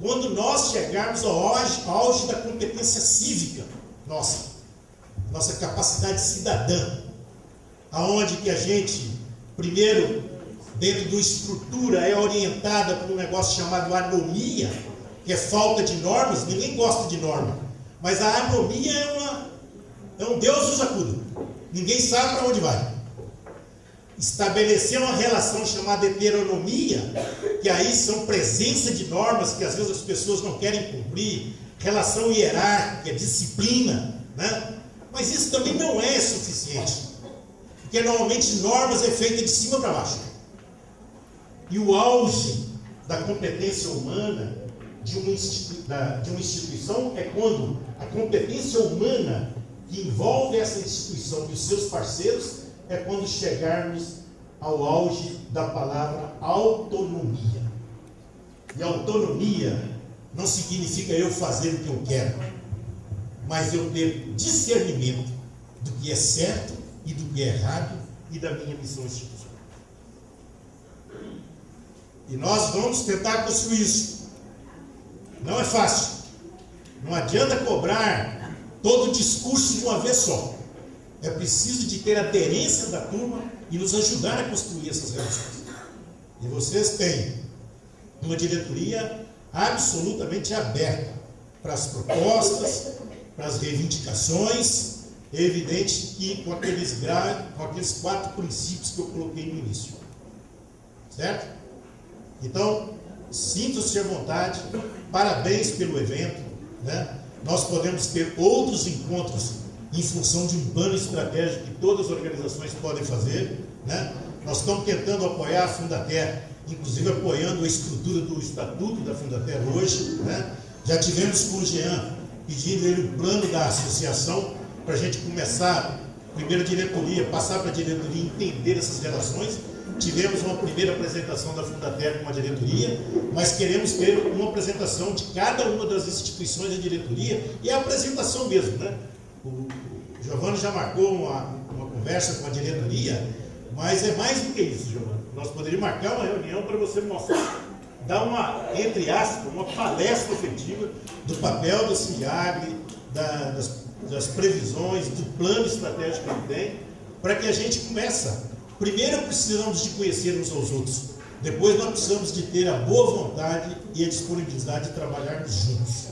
quando nós chegarmos ao auge da competência cívica nossa capacidade cidadã, aonde que a gente, primeiro, dentro da estrutura, é orientada por um negócio chamado anomia, que é falta de normas. Ninguém gosta de norma, mas a anomia é um Deus nos acuda. Ninguém sabe para onde vai. Estabelecer uma relação chamada heteronomia, que aí são presença de normas que às vezes as pessoas não querem cumprir, relação hierárquica, disciplina, né? Mas isso também não é suficiente, porque normalmente normas é feita de cima para baixo. E o auge da competência humana de uma instituição é quando a competência humana que envolve essa instituição e os seus parceiros é quando chegarmos ao auge da palavra autonomia. E autonomia não significa eu fazer o que eu quero, mas eu ter discernimento do que é certo e do que é errado e da minha missão institucional. E nós vamos tentar construir isso. Não é fácil. Não adianta cobrar todo o discurso de uma vez só. É preciso de ter aderência da turma e nos ajudar a construir essas relações. E vocês têm uma diretoria absolutamente aberta para as propostas, para as reivindicações. É evidente que com aqueles 4 princípios que eu coloquei no início. Certo? Então, sintam-se à vontade, parabéns pelo evento, né? Nós podemos ter outros encontros em função de um plano estratégico que todas as organizações podem fazer, né? Nós estamos tentando apoiar a Fundater, inclusive apoiando a estrutura do estatuto da Fundater hoje, né? Já tivemos com o Jean pedindo ele um plano da associação para a gente começar, primeiro a diretoria, passar para a diretoria e entender essas relações. Tivemos uma primeira apresentação da Fundater com a diretoria, mas queremos ter uma apresentação de cada uma das instituições da diretoria, e a apresentação mesmo, né? O Giovanni já marcou uma conversa com a diretoria, mas é mais do que isso, Giovanni. Nós poderíamos marcar uma reunião para você mostrar, dar uma, entre aspas, uma palestra efetiva do papel do SINDIAGRE, das previsões, do plano estratégico que ele tem, para que a gente comece. Primeiro precisamos de conhecer uns aos outros, depois nós precisamos de ter a boa vontade e a disponibilidade de trabalharmos juntos,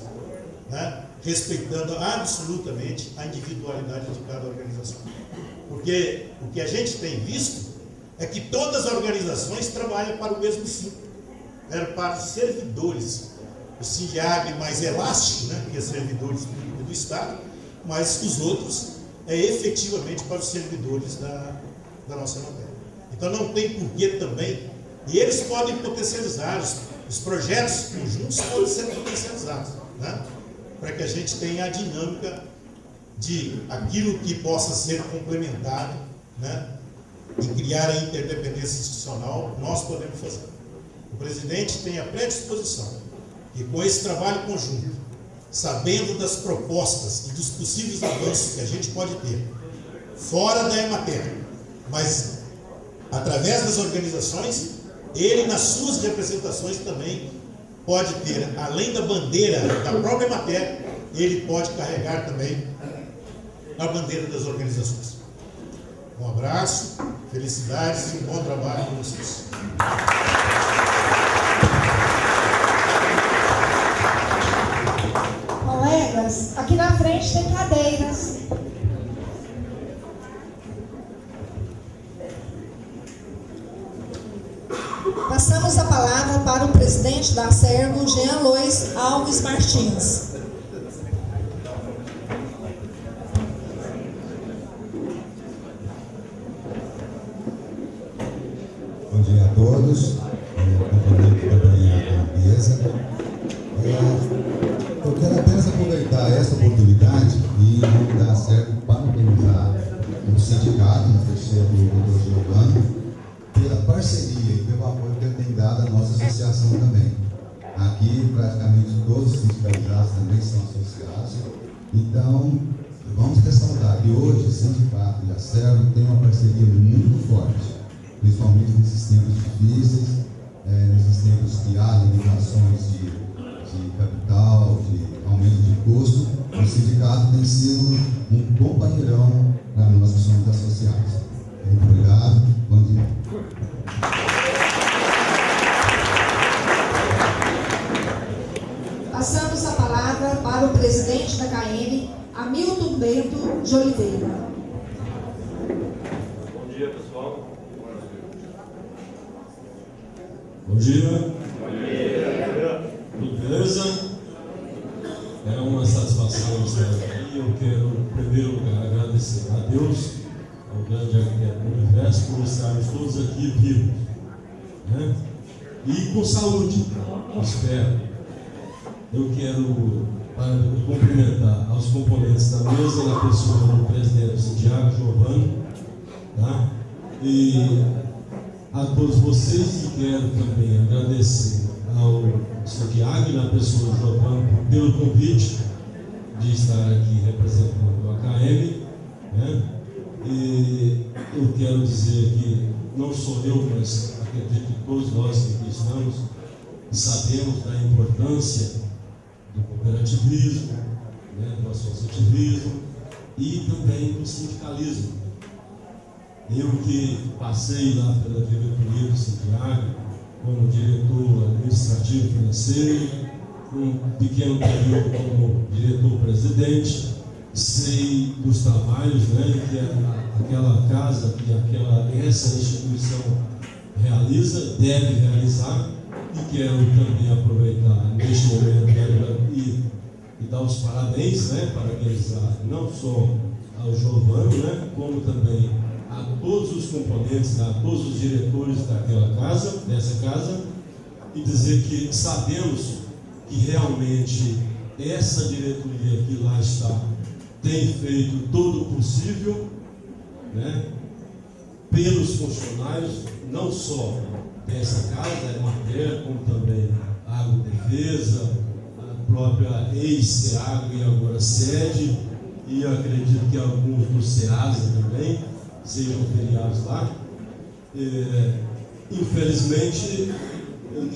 né? Respeitando absolutamente a individualidade de cada organização. Porque o que a gente tem visto é que todas as organizações trabalham para o mesmo fim, para os servidores. O SINDIAGRE mais elástico, né, que é servidores do Estado, mas os outros é efetivamente para os servidores da nossa matéria. Então não tem porquê também, e eles podem potencializar, os projetos conjuntos podem ser potencializados, né? Para que a gente tenha a dinâmica de aquilo que possa ser complementado, né? E criar a interdependência institucional, nós podemos fazer. O presidente tem a predisposição, e com esse trabalho conjunto, sabendo das propostas e dos possíveis avanços que a gente pode ter, fora da Emater, mas através das organizações, ele nas suas representações também pode ter, além da bandeira da própria matéria, ele pode carregar também a bandeira das organizações. Um abraço, felicidades e um bom trabalho com vocês.
Colegas, aqui na frente tem cadeiras. Passamos a palavra para o presidente da Acergo, Jean Lois Alves Martins.
Bom dia a todos, companheiro que acompanhar a mesa. Eu quero apenas aproveitar essa oportunidade e, em nome da Acergo, parabenizar o sindicato, na pessoa do Dr. Giovanni, pela parceria e pelo apoio que ele tem dado à nossa associação também. Aqui, praticamente todos os sindicalizados também são associados. Então, vamos ressaltar que hoje o sindicato e a Servo têm uma parceria muito forte, principalmente nesses tempos difíceis, nesses tempos que há limitações de capital, de aumento de custo. O sindicato tem sido um companheirão para nós que somos associados. Muito obrigado, bom dia.
Passamos a palavra para o presidente da KM, Hamilton Bento de Oliveira.
Bom dia, pessoal. Bom dia. Bom dia. Tudo beleza? É uma satisfação estar aqui. Eu quero, em primeiro lugar, agradecer a Deus, ao grande arquiteto do universo, por estarmos todos aqui vivos, né? E com saúde, espero. Eu quero cumprimentar aos componentes da mesa, na pessoa do presidente Santiago Giovanni, tá? E a todos vocês, e quero também agradecer ao Santiago, na pessoa do Giovanni, pelo convite de estar aqui representando a KM, né? E eu quero dizer que não sou eu, mas acredito que todos nós que aqui estamos sabemos da importância do cooperativismo, né, do associativismo e também do sindicalismo. Eu que passei lá pela diretoria do Santiago como diretor administrativo financeiro, um pequeno período como diretor-presidente, sei dos trabalhos, né, que aquela casa, que essa instituição realiza, deve realizar, e quero também aproveitar neste momento e dar os parabéns, né, parabenizar não só ao Giovanni, né, como também a todos os componentes, a todos os diretores dessa casa, e dizer que sabemos que realmente essa diretoria que lá está tem feito todo o possível, né, pelos funcionários, não só dessa casa, Emater, como também a Agrodefesa, a própria ex-SEAG e agora sede, e eu acredito que alguns do SEASA também sejam filiados lá. Infelizmente,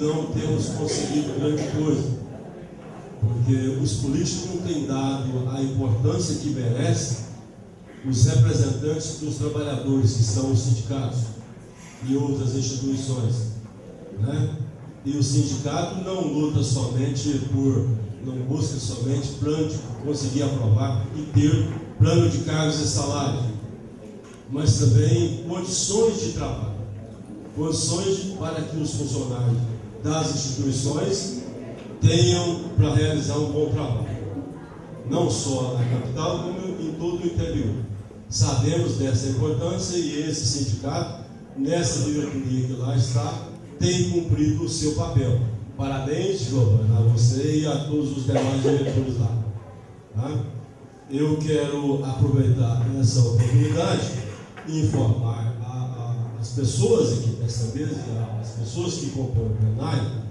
não temos conseguido grande coisa, porque os políticos não têm dado a importância que merecem os representantes dos trabalhadores, que são os sindicatos e outras instituições, né? E o sindicato não luta somente não busca somente plano de conseguir aprovar e ter plano de cargos e salários, mas também condições de trabalho, condições para que os funcionários das instituições tenham para realizar um bom trabalho, não só na capital, como em todo o interior. Sabemos dessa importância e esse sindicato, nessa diretoria que lá está, tem cumprido o seu papel. Parabéns, Giovanni, a você e a todos os demais diretores lá. Tá? Eu quero aproveitar essa oportunidade e informar as pessoas aqui dessa mesa, as pessoas que compõem o plenário,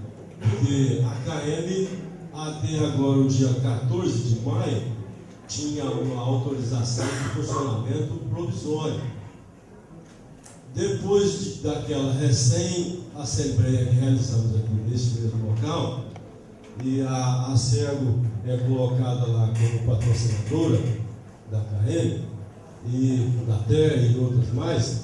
que a KM, até agora, o dia 14 de maio, tinha uma autorização de funcionamento provisório. Depois daquela recém-assembleia que realizamos aqui neste mesmo local, e a Sergo é colocada lá como patrocinadora da KM, e da TER e outras mais,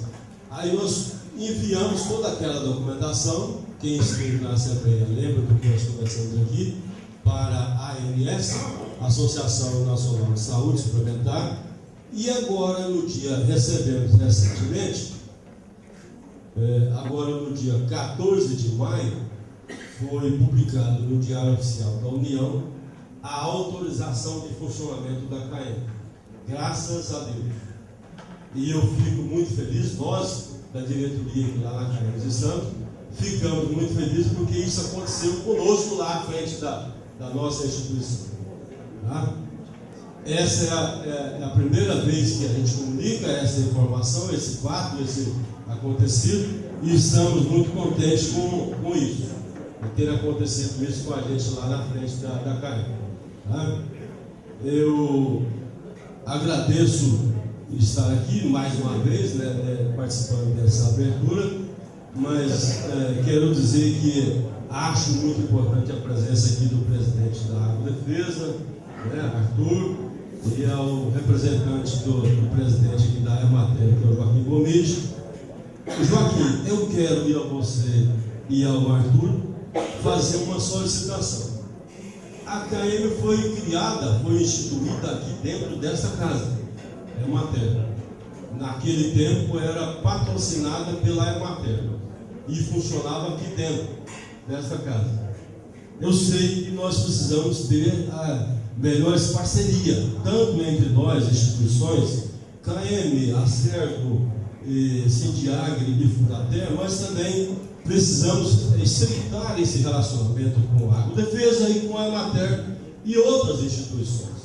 aí nós enviamos toda aquela documentação, quem esteve na Assembleia lembra do que nós conversamos aqui, para a ANS, Associação Nacional de Saúde Suplementar, e agora no dia, recebemos recentemente, agora no dia 14 de maio, foi publicado no Diário Oficial da União a autorização de funcionamento da KM. Graças a Deus. E eu fico muito feliz, nós da diretoria que lá na KM estamos, ficamos muito felizes porque isso aconteceu conosco lá à frente da nossa instituição. Tá? essa é a primeira vez que a gente comunica essa informação, esse fato, esse acontecido, e estamos muito contentes com isso, por ter acontecido isso com a gente lá na frente da CAEM. Tá? Eu agradeço estar aqui mais uma vez, né, participando dessa abertura, mas quero dizer que acho muito importante a presença aqui do presidente da Agrodefesa, né, Arthur, e ao representante do presidente aqui da Emater, que é o Joaquim Gomes. Joaquim, eu quero ir a você e ao Arthur fazer uma solicitação. A CAEM foi criada, foi instituída aqui dentro dessa casa, Emater. Naquele tempo era patrocinada pela Emater e funcionava aqui dentro dessa casa. Eu sei que nós precisamos ter melhores parcerias, tanto entre nós, instituições, CAEM, Acerco, Sindiagri e Fundater, mas também precisamos estreitar esse relacionamento com a Agrodefesa e com a Emater e outras instituições.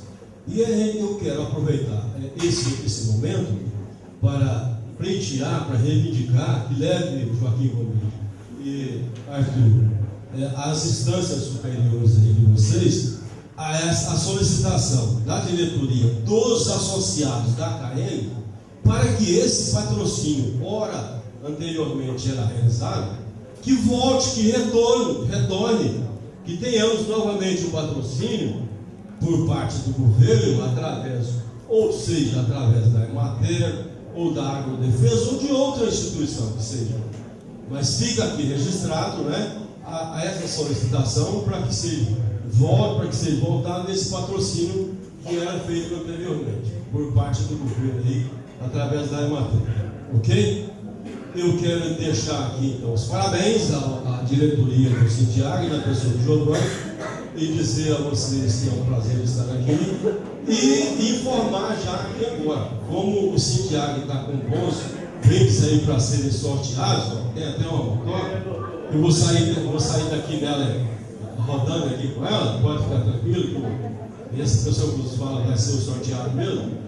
E eu quero aproveitar esse momento para pleitear, para reivindicar, que leve Joaquim Gomes e Arthur as instâncias superiores aí de vocês a solicitação da diretoria dos associados da CAEM para que esse patrocínio, ora anteriormente era realizado, que volte, que retorne, que tenhamos novamente o patrocínio por parte do governo, ou seja, através da Emater, ou da Agrodefesa, ou de outra instituição que seja. Mas fica aqui registrado, né, a essa solicitação para que seja voltado esse patrocínio que era feito anteriormente, por parte do governo aí, através da Emater. Ok? Eu quero deixar aqui então os parabéns à diretoria do Sindiagri, na pessoa do Giovanni, e dizer a vocês que é um prazer estar aqui e informar já aqui agora, como o Sindiagri está com bons brindes aí para serem sorteados, tem até uma motora, eu vou sair daqui dela rodando aqui com ela, pode ficar tranquilo, que essa pessoa que nos fala vai ser o sorteado mesmo.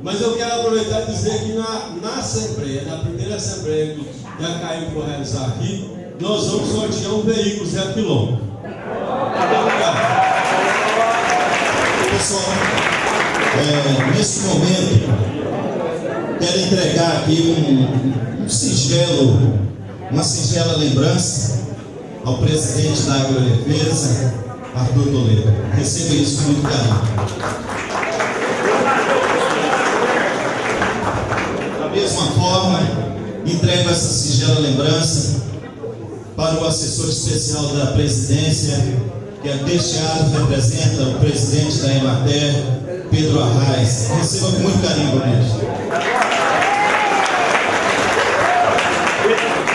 Mas eu quero aproveitar e dizer que na assembleia, na primeira assembleia que a CAEM for realizar aqui, nós vamos sortear um veículo 0 km.
Pessoal, nesse momento, quero entregar aqui uma singela lembrança ao presidente da Agrodefesa, Arthur Toledo. Receba isso com muito carinho. Da mesma forma, entrego essa singela lembrança para o assessor especial da presidência, que deste ato representa o presidente da Emater, Pedro Arraes. Receba com muito carinho, Bonito.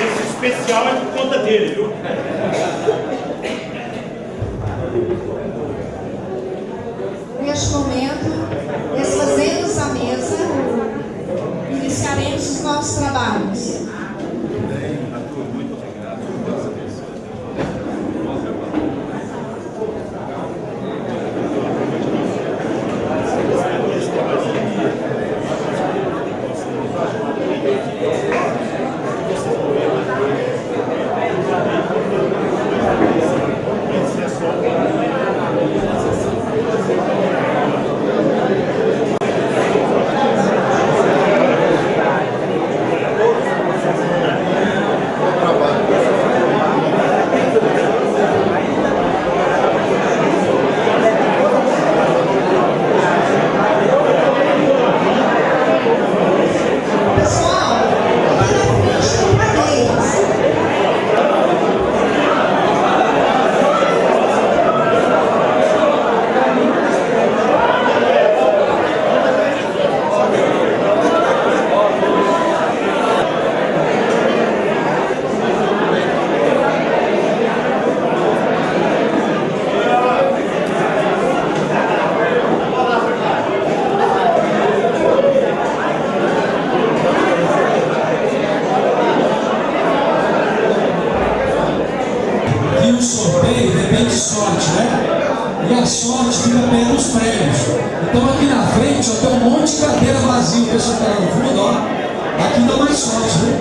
Esse especial é por conta dele, viu?
Neste momento, desfazendo-nos a mesa, iniciaremos os nossos trabalhos.
E o sorteio depende de sorte, né? E a sorte fica perto dos prêmios.
Então aqui na frente, ó, tem um monte de cadeira vazia, o pessoal está lá no fundo, ó. Aqui dá mais sorte, viu?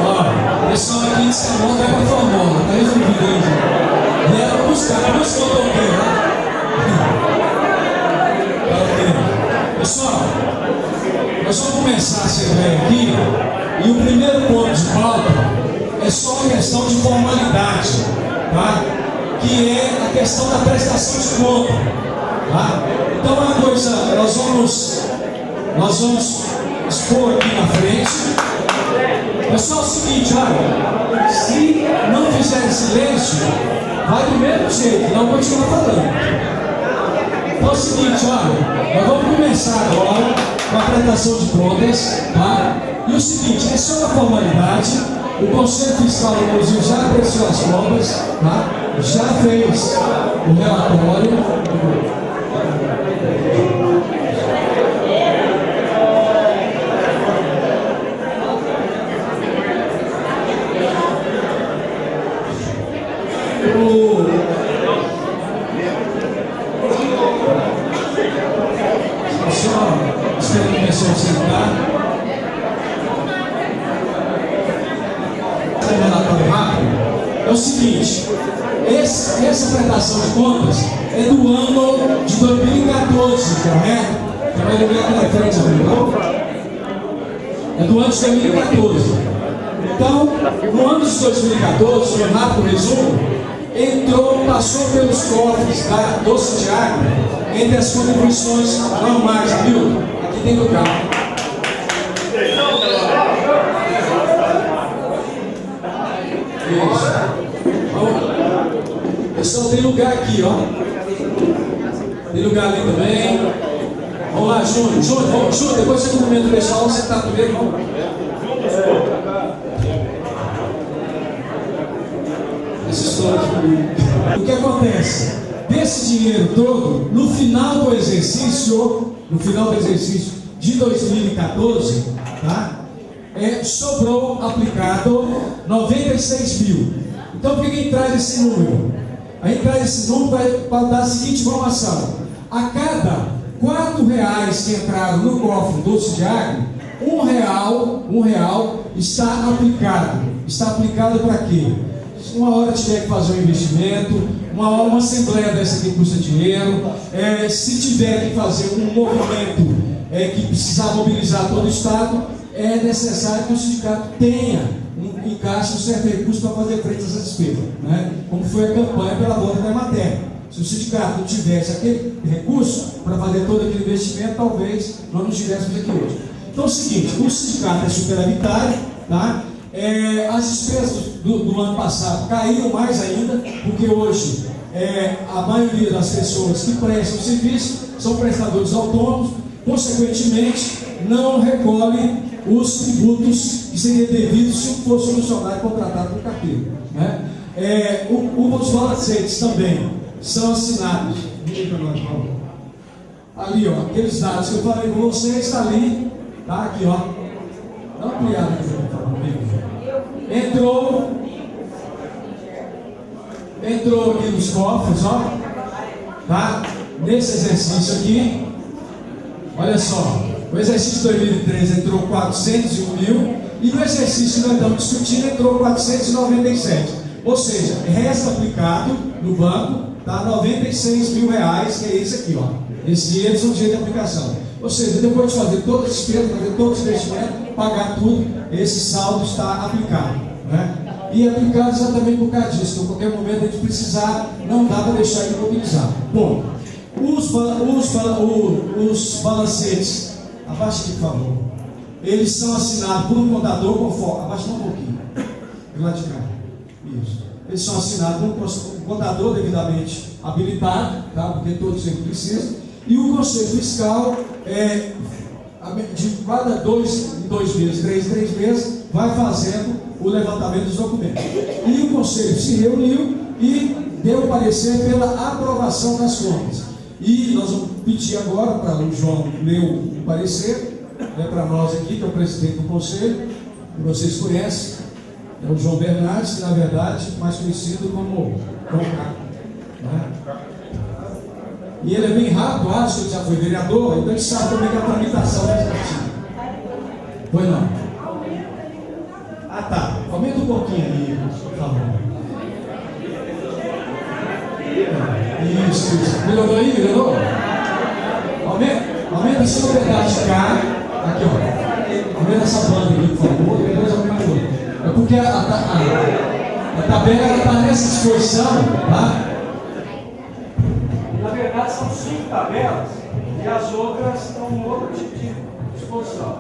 Ó, o pessoal aqui de Samão vai pra Formosa, tá resolvido aí, gente. Vieram buscar, como esse motoqueiro, né? Pessoal, nós vamos começar a Assembleia aqui, e o primeiro ponto de pauta é só uma questão de formalidade, tá? Que é a questão da prestação de conta, tá? Então uma coisa, nós vamos expor aqui na frente. Pessoal, é o seguinte, olha, se não fizer silêncio, vai do mesmo jeito, não continuar falando. Então é o seguinte, olha, nós vamos começar agora com a apresentação de contas, tá? E o seguinte, é só uma formalidade, o Conselho Fiscal do Brasil já apreciou as contas, tá? Já fez o relatório. É o seguinte, essa apresentação de contas é do ano de 2014, correto? É do ano de 2014. Então, no ano de 2014, o Renato resumo, passou pelos cofres da Doce de Água, entre as contribuições normais, viu? Aqui tem lugar. Pessoal, tem lugar aqui, ó. Tem lugar ali também. Vamos lá, Júnior. Júnior, depois você cumprimenta o pessoal, você está primeiro, vamos. Essa história de... O que acontece? Desse dinheiro todo, no final do exercício de 2014, tá? Sobrou aplicado 96 mil. Então, por que a gente traz esse número? A gente traz esse número para dar a seguinte informação: a cada R$4 que entraram no cofre do Doce de Água, R$1 está aplicado. Está aplicado para quê? Se uma hora tiver que fazer um investimento, uma assembleia dessa aqui custa dinheiro, se tiver que fazer um movimento que precisar mobilizar todo o Estado, é necessário que o sindicato tenha encaixe um certo recurso para fazer frente a essa despesa, né? Como foi a campanha pela volta da matéria. Se o sindicato não tivesse aquele recurso para fazer todo aquele investimento, talvez nós não estivéssemos aqui hoje. Então é o seguinte, o sindicato é superavitário, tá? As despesas do ano passado caíram mais ainda, porque hoje a maioria das pessoas que prestam serviço são prestadores autônomos, consequentemente não recolhem os tributos que seriam devidos se fosse um funcionário contratado por carteira, né? Os balancetes também são assinados. Ali, ó, aqueles dados que eu falei com vocês, está ali, tá aqui, ó. Dá uma olhada aqui, entrou aqui nos cofres, ó, tá? Nesse exercício aqui, olha só. O exercício de 2013 entrou 401 mil e no exercício que nós estamos discutindo entrou 497. Ou seja, resta aplicado no banco, tá, R$96 mil, que é esse aqui, ó. Esse dinheiro são dinheiro de aplicação. Ou seja, depois de fazer toda a despesa, fazer todo o investimento, pagar tudo, esse saldo está aplicado, né? E é aplicado exatamente por causa disso. Então, a qualquer momento a gente precisar, não dá para deixar ele mobilizado. Bom, os balancetes, abaixa aqui, por favor. Eles são assinados por um contador conforme. Abaixa um pouquinho. Do lado de cá. Isso. Eles são assinados por um contador devidamente habilitado, tá? Porque todos sempre precisam. E o Conselho Fiscal, de cada 2 em 2 meses, 3 em 3 meses, vai fazendo o levantamento dos documentos. E o Conselho se reuniu e deu parecer pela aprovação das contas. E nós vamos pedir agora para o João ler o parecer, para nós aqui, que é o presidente do Conselho, que vocês conhecem, é o João Bernardes, que na verdade é mais conhecido como João Carlos, né? E ele é bem rápido, acho que ele já foi vereador, então ele sabe também que a tramitação é certinha. Pois não? Ah, tá. Aumenta um pouquinho aí, por favor. Isso. Melhorou aí, melhorou? Aumenta esse pedaço de cá. Aqui, ó. Aumenta essa banda aqui, por favor, e depois aumenta o outro. É porque a tabela está nessa disposição, tá? Na verdade, são 5 tabelas e as outras estão em outro tipo de disposição.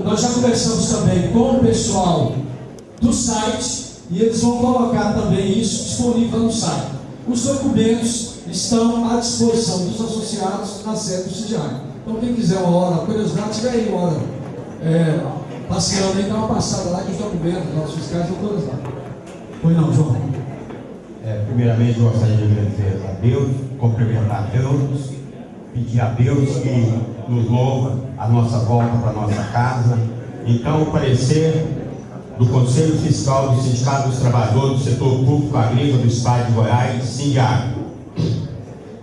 Nós já conversamos também com o pessoal do site e eles vão colocar também isso disponível no site. Os documentos estão à disposição dos associados na sede do CIDIAG. Então, quem quiser uma hora, curiosidade, tiver aí uma hora passeando, aí dá uma passada lá que os documentos, nossos fiscais estão todos lá. Pois não, João?
Primeiramente, eu gostaria de agradecer a Deus, cumprimentar a Deus, pedir a Deus que nos louva a nossa volta para a nossa casa. Então, o parecer do Conselho Fiscal do Sindicato dos Trabalhadores do Setor Público Agrícola do Estado de Goiás, SINDIAG.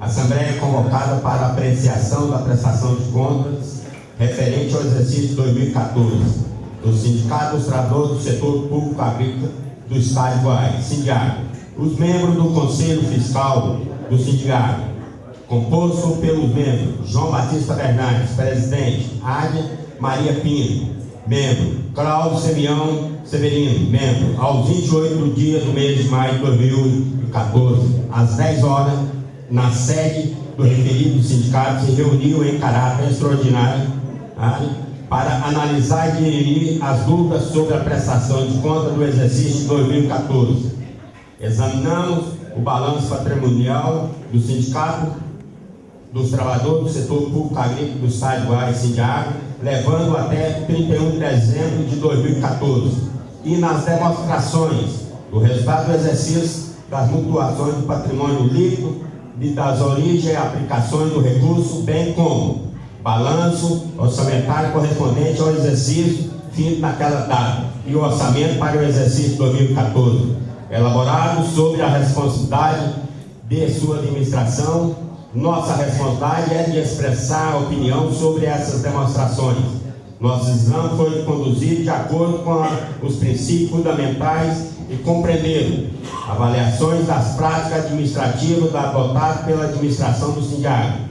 A Assembleia é convocada para apreciação da prestação de contas referente ao exercício 2014 do Sindicato dos Trabalhadores do Setor Público Agrícola do Estado de Goiás, SINDIAG. Os membros do Conselho Fiscal do SINDIAG, composto pelos membros João Batista Bernardes, presidente, Ádia Maria Pinho, membro, Cláudio Severino, membro, aos 28 do dia do mês de maio de 2014, às 10 horas, na sede do referido sindicato, se reuniu em caráter extraordinário para analisar e dirimir as dúvidas sobre a prestação de conta do exercício de 2014. Examinamos o balanço patrimonial do Sindicato dos Trabalhadores do Setor Público Agrícola do Estado de Goiás, SINDIAG, levando até 31 de dezembro de 2014, e nas demonstrações do resultado do exercício das mutuações do patrimônio líquido e das origens e aplicações do recurso, bem como balanço orçamentário correspondente ao exercício fim naquela data e o orçamento para o exercício 2014, elaborado sobre a responsabilidade de sua administração. Nossa responsabilidade é de expressar a opinião sobre essas demonstrações. Nosso exame foi conduzido de acordo com os princípios fundamentais e compreenderam avaliações das práticas administrativas adotadas pela administração do SINDIAG,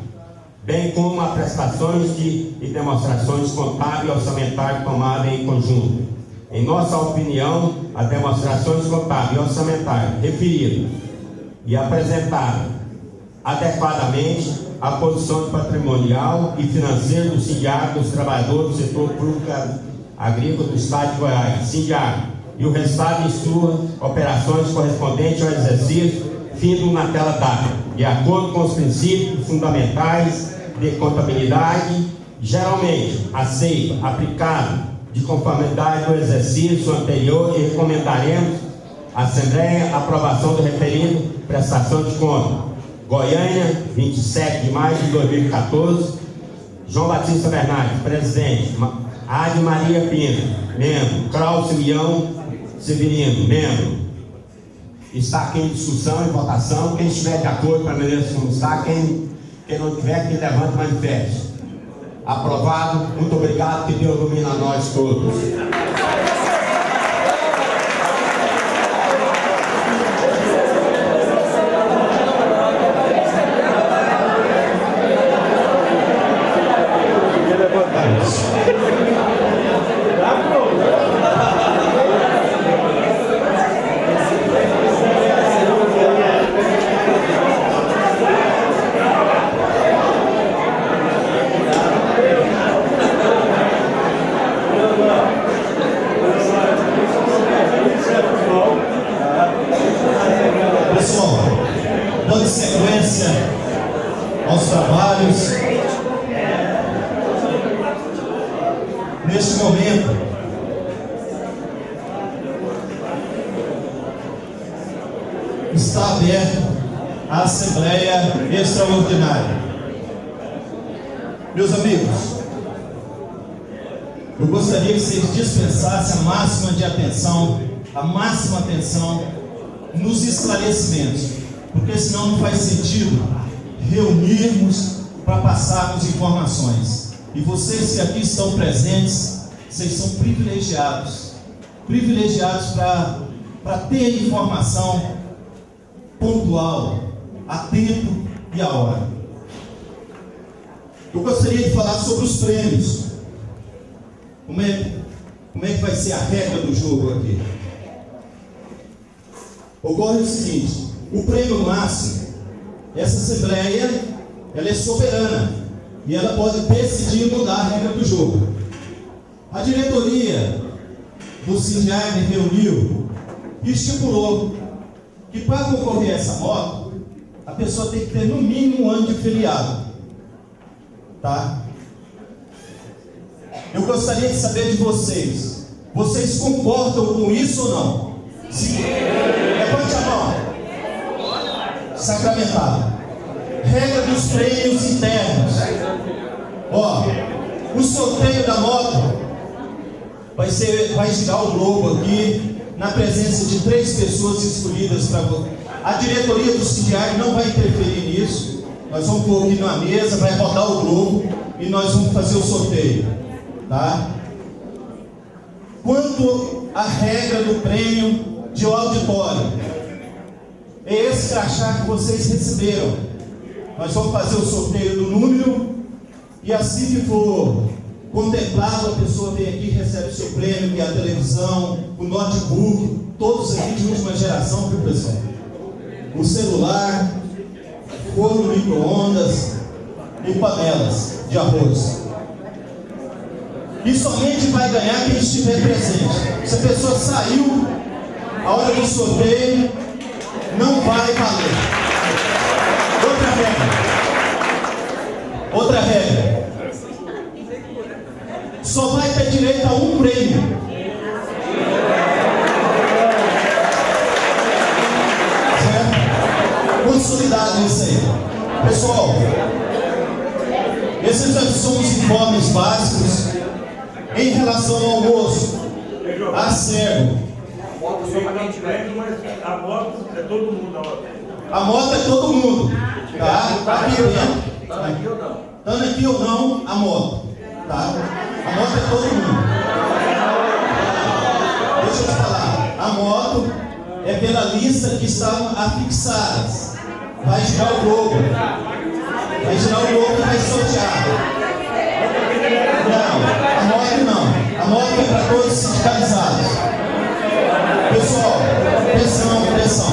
bem como as prestações e demonstrações contábeis e orçamentárias tomadas em conjunto. Em nossa opinião, as demonstrações contábeis e orçamentárias referidas e apresentadas adequadamente a posição patrimonial e financeira do SINDIAG dos Trabalhadores do Setor Público Agrícola do Estado de Goiás, SINDIAG, e o resultado de suas operações correspondentes ao exercício findo naquela data, de acordo com os princípios fundamentais de contabilidade, geralmente aceito, aplicado de conformidade ao exercício anterior, e recomendaremos à Assembleia a aprovação do referido prestação de conta. Goiânia, 27 de maio de 2014, João Batista Bernardes, presidente, Ádia Maria Pinto, membro, Cláudio Severino, membro. Está aqui em discussão e votação. Quem estiver de acordo com a maneira como está, quem não tiver, que levante e manifeste. Aprovado. Muito obrigado, que Deus ilumine a nós todos.
Pessoal, dando sequência aos trabalhos, neste momento, está aberta a Assembleia Extraordinária. Meus amigos, eu gostaria que vocês dispensassem a máxima atenção nos esclarecimentos, porque senão não faz sentido reunirmos para passarmos informações. E vocês que aqui estão presentes, vocês são privilegiados para ter informação pontual, a tempo e a hora. Eu gostaria de falar sobre os prêmios. Como é que vai ser a regra do jogo aqui? Ocorre o seguinte: o prêmio máximo, essa assembleia, ela é soberana e ela pode decidir mudar a regra do jogo. A diretoria do Sindiagre reuniu e estipulou que para concorrer a essa moto, a pessoa tem que ter no mínimo um ano de feriado. Tá? Eu gostaria de saber de vocês. Vocês concordam com isso ou não? Sim. Levante a mão. Sacramentado. Regra dos prêmios internos. Ó, o sorteio da moto vai girar o globo aqui, na presença de 3 pessoas escolhidas para votar. A diretoria do Sindiagre não vai interferir nisso. Nós vamos pôr aqui na mesa, vai rodar o globo e nós vamos fazer o sorteio. Tá? Quanto à regra do prêmio de auditório, é esse crachá que vocês receberam. Nós vamos fazer o sorteio do número e assim que for contemplado, a pessoa vem aqui e recebe o seu prêmio, que é a televisão, o notebook, todos aqui de última geração, viu, pessoal? O celular, forno micro-ondas e panelas de arroz. E somente vai ganhar quem estiver presente. Se a pessoa saiu, a hora do sorteio não vai valer. Outra regra. Só vai ter direito a um prêmio. Certo? Consolidado isso aí. Pessoal, esses são os informes básicos em relação ao almoço. Acervo.
A moto é todo mundo.
A moto é todo mundo. Tá? Aqui dentro. Estando aqui ou não, a moto. Tá? A moto é todo mundo. Deixa eu te falar. A moto é pela lista que estão afixadas. Vai girar o globo. Vai girar o globo e vai sortear. Não, a moto não. A moto é para todos sindicalizados. Pessoal, pressão.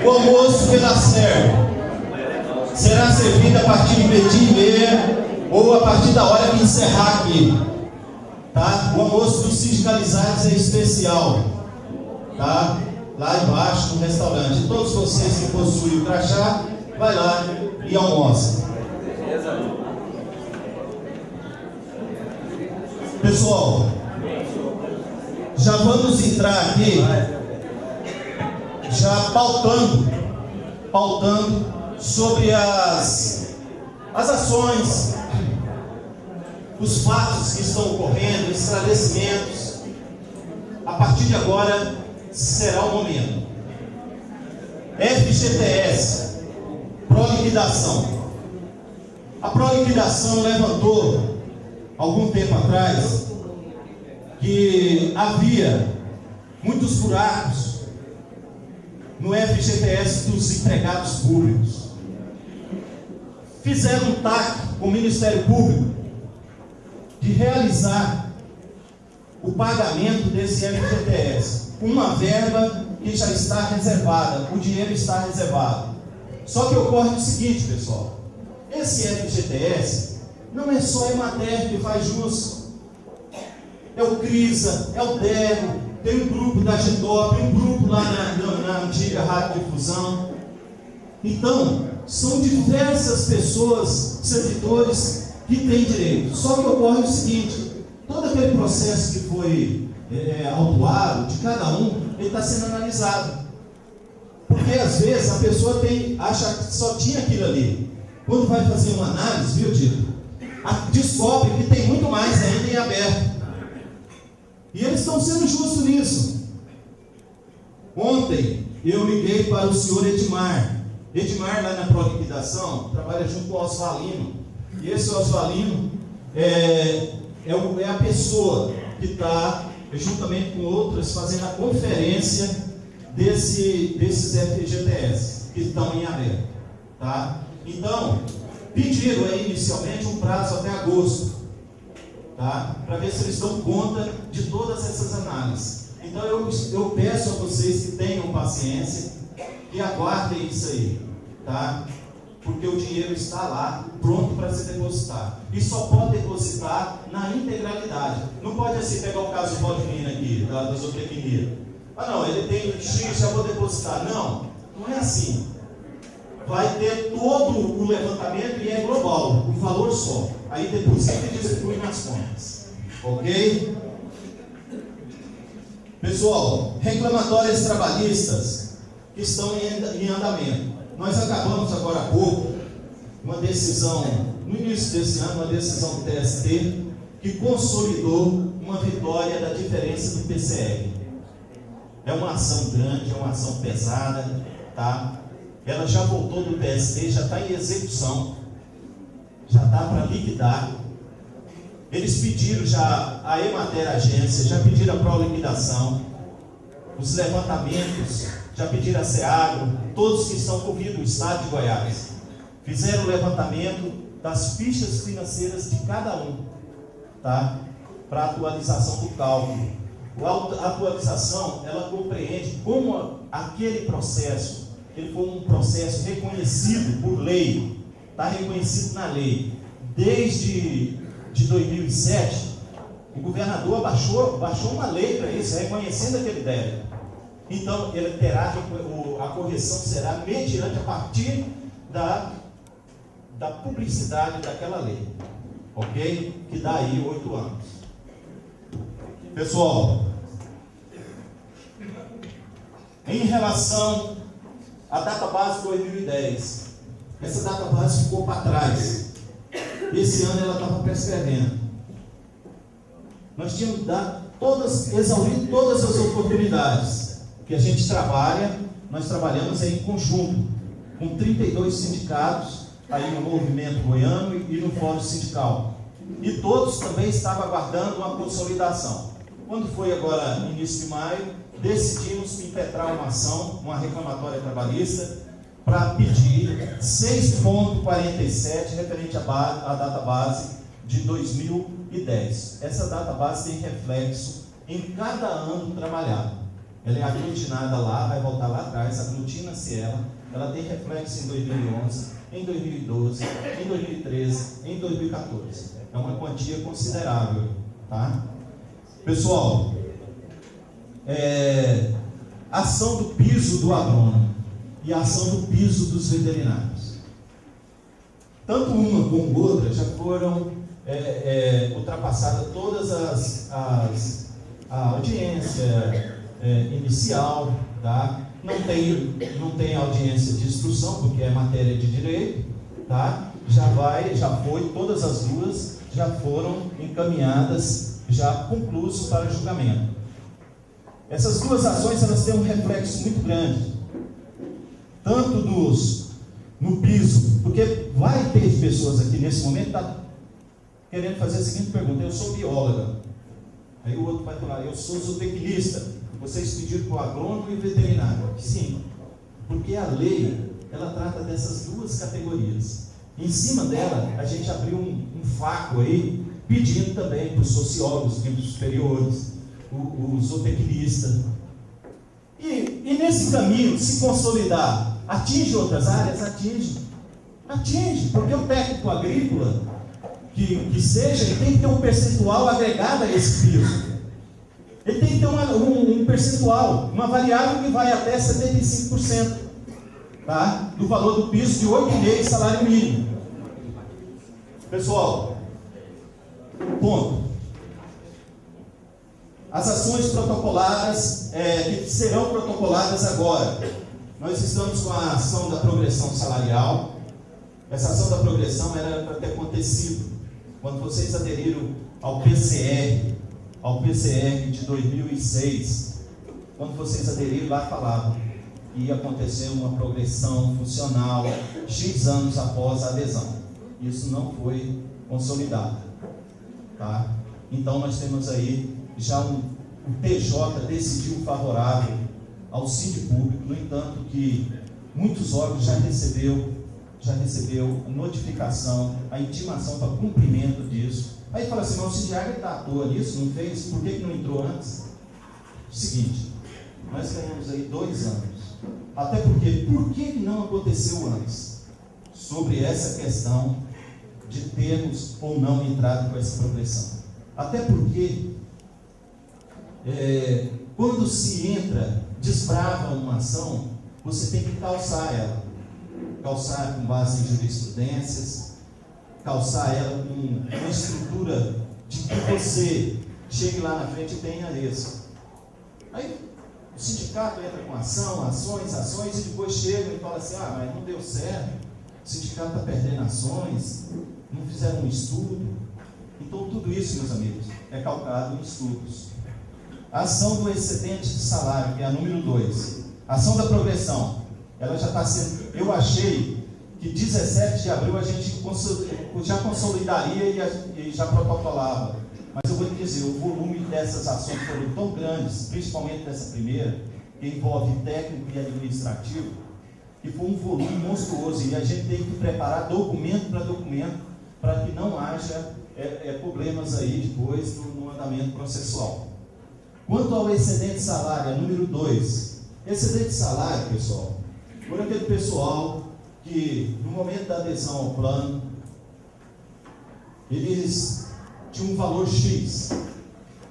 O almoço pela Serra será servido a partir de 12h30 ou a partir da hora que encerrar aqui. Tá? O almoço dos sindicalizados é especial. Tá? Lá embaixo no restaurante. Todos vocês que possuem o crachá, vai lá e almoça. Pessoal, já vamos entrar aqui, já pautando sobre as ações, os fatos que estão ocorrendo, esclarecimentos. A partir de agora será o momento. FGTS, pró-liquidação. A pró-liquidação levantou algum tempo atrás que havia muitos buracos no FGTS dos empregados públicos. Fizeram um TAC com o Ministério Público de realizar o pagamento desse FGTS, uma verba que já está reservada, o dinheiro está reservado. Só que ocorre o seguinte, pessoal, esse FGTS não é só a Emater que faz jus, é o CRISA, é o DERO, tem um grupo da GETOP, um grupo lá na antiga Rádio Difusão. Então, são diversas pessoas, servidores, que têm direito. Só que ocorre o seguinte, todo aquele processo que foi autuado de cada um, ele está sendo analisado. Porque às vezes a pessoa acha que só tinha aquilo ali. Quando vai fazer uma análise, viu, Tito? Descobre que tem muito mais ainda em aberto. E eles estão sendo justos nisso. Ontem eu liguei para o senhor Edmar. Edmar, lá na Proliquidação, trabalha junto com o Osvalino. E esse Osvalino é a pessoa que está, juntamente com outras, fazendo a conferência desses FGTS que estão em aberto. Tá? Então, pediram aí inicialmente um prazo até agosto, tá? Para ver se eles dão conta de todas essas análises. Então eu peço a vocês que tenham paciência e aguardem isso aí, tá? Porque o dinheiro está lá, pronto para ser depositado. E só pode depositar na integralidade. Não pode assim pegar o caso do Valdemiro aqui, da zootecnia. Ah não, ele tem X, já vou depositar. Não, não é assim. Vai ter todo o levantamento e é global, o valor só. Aí deposita e distribui nas contas. Ok? Pessoal, reclamatórias trabalhistas que estão em andamento. Nós acabamos agora há pouco uma decisão, no início desse ano, uma decisão do TST que consolidou uma vitória da diferença do PCR. É uma ação grande, é uma ação pesada, tá? Ela já voltou do TST, já está em execução, já está para liquidar. Eles pediram já, a Emater Agência, já pediram a pró-liquidação, os levantamentos, já pediram a SEAGRO, todos que estão cobrindo o estado de Goiás. Fizeram o levantamento das fichas financeiras de cada um, tá? Para atualização do cálculo. A atualização, ela compreende como aquele processo, ele foi um processo reconhecido por lei, está reconhecido na lei. Desde 2007, o governador baixou uma lei para isso, reconhecendo aquele débito. Então, ele terá, a correção será mediante a partir da publicidade daquela lei, ok? Que dá aí 8 anos. Pessoal, em relação à data base 2010, essa data base ficou para trás. Esse ano ela estava prescrevendo. Nós tínhamos exaurido todas as oportunidades que a gente trabalha. Nós trabalhamos aí em conjunto com 32 sindicatos aí no movimento goiano e no fórum sindical, e todos também estavam aguardando uma consolidação. Quando foi agora início de maio, decidimos impetrar uma ação, uma reclamatória trabalhista, para pedir 6,47 referente à data base de 2010. Essa data base tem reflexo em cada ano trabalhado. Ela é aglutinada lá, vai voltar lá atrás, aglutina-se ela tem reflexo em 2011, em 2012, em 2013, em 2014. É uma quantia considerável, tá? Pessoal, ação do piso do agrônomo e a ação do piso dos veterinários. Tanto uma como outra já foram ultrapassadas todas a audiência inicial, tá? Não tem audiência de instrução, porque é matéria de direito, tá? Já foi, todas as duas já foram encaminhadas, já concluso para julgamento. Essas duas ações, elas têm um reflexo muito grande, tanto no piso, porque vai ter pessoas aqui nesse momento que tá querendo fazer a seguinte pergunta: eu sou bióloga. Aí o outro vai falar: eu sou zootecnista. Vocês pediram para o agrônomo e o veterinário. Sim, porque a lei, ela trata dessas duas categorias. Em cima dela, a gente abriu um faco aí, pedindo também para os sociólogos, os superiores, o zootecnista. E nesse caminho, se consolidar, atinge outras áreas? Atinge, porque o técnico agrícola, que seja, ele tem que ter um percentual agregado a esse piso. Ele tem que ter um percentual, uma variável que vai até 75%, tá? Do valor do piso de 8,5 salário mínimo. Pessoal, ponto. As ações protocoladas, que serão protocoladas agora. Nós estamos com a ação da progressão salarial. Essa ação da progressão era para ter acontecido quando vocês aderiram ao PCR, ao PCR de 2006, quando vocês aderiram lá, falavam que ia acontecer uma progressão funcional X anos após a adesão. Isso não foi consolidado, tá? Então nós temos aí já o TJ decidiu favorável ao síndico público, no entanto que muitos órgãos já recebeu notificação, a intimação para cumprimento disso. Aí fala assim, mas o Sindiagre está à toa nisso, não fez, por que não entrou antes? Seguinte, nós ganhamos aí 2 anos. Até porque, por que não aconteceu antes? Sobre essa questão de termos ou não entrado com essa progressão. Até porque, quando se entra, desbrava uma ação, você tem que calçar ela. Calçar com base em jurisprudências, calçar ela com uma estrutura de que você chegue lá na frente e tenha êxito. Aí o sindicato entra com ações, e depois chega e fala assim, mas não deu certo, o sindicato está perdendo ações, não fizeram um estudo. Então tudo isso, meus amigos, é calcado em estudos. A ação do excedente de salário, que é a número 2, a ação da progressão, ela já está sendo, eu achei que 17 de abril a gente já consolidaria e já protocolava. Mas eu vou lhe dizer, o volume dessas ações foram tão grandes, principalmente dessa primeira, que envolve técnico e administrativo, que foi um volume monstruoso. E a gente tem que preparar documento para que não haja problemas aí depois no andamento processual. Quanto ao excedente de salário, número 2. Excedente de salário, pessoal, por aquele pessoal que, no momento da adesão ao plano, eles tinham um valor X.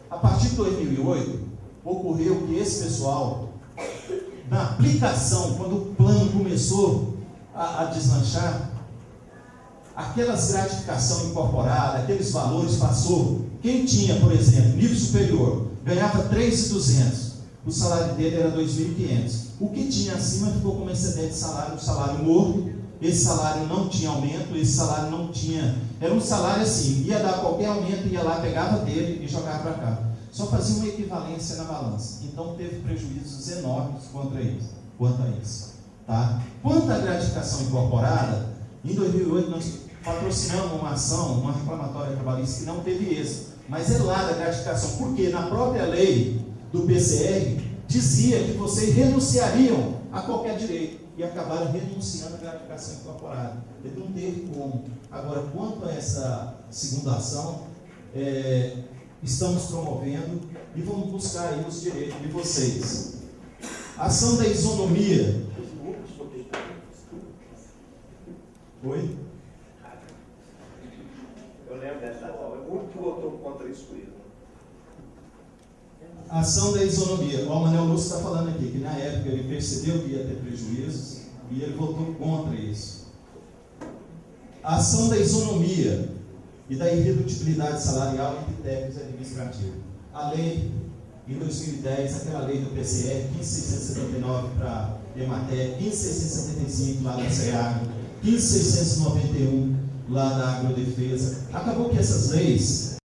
A partir de 2008, ocorreu que esse pessoal, na aplicação, quando o plano começou a deslanchar, aquelas gratificações incorporadas, aqueles valores passou. Quem tinha, por exemplo, nível superior, ganhava 3.200, o salário dele era 2.500. O que tinha acima ficou como excedente de salário, um salário morto. Esse salário não tinha aumento, esse salário não tinha... Era um salário assim, ia dar qualquer aumento, ia lá, pegava dele e jogava para cá. Só fazia uma equivalência na balança. Então teve prejuízos enormes quanto a isso. Tá? Quanto à gratificação incorporada, em 2008 nós patrocinamos uma ação, uma reclamatória trabalhista que não teve êxito. Mas é lá da gratificação, porque na própria lei do PCR dizia que vocês renunciariam a qualquer direito e acabaram renunciando à gratificação incorporada. Ele não teve como. Agora, quanto a essa segunda ação, estamos promovendo e vamos buscar aí os direitos de vocês. Ação da isonomia. Oi?
Eu lembro dessa ação. O único que votou contra isso foi ele.
Ação da isonomia. O Manuel Lúcio está falando aqui que na época ele percebeu que ia ter prejuízos e ele votou contra isso. A ação da isonomia e da irredutibilidade salarial entre técnicos e administrativos. A lei, em 2010, aquela lei do PCR, 15.679 para Emater, 15.675 lá na SEAG, 15.691 lá na Agrodefesa. Acabou que essas leis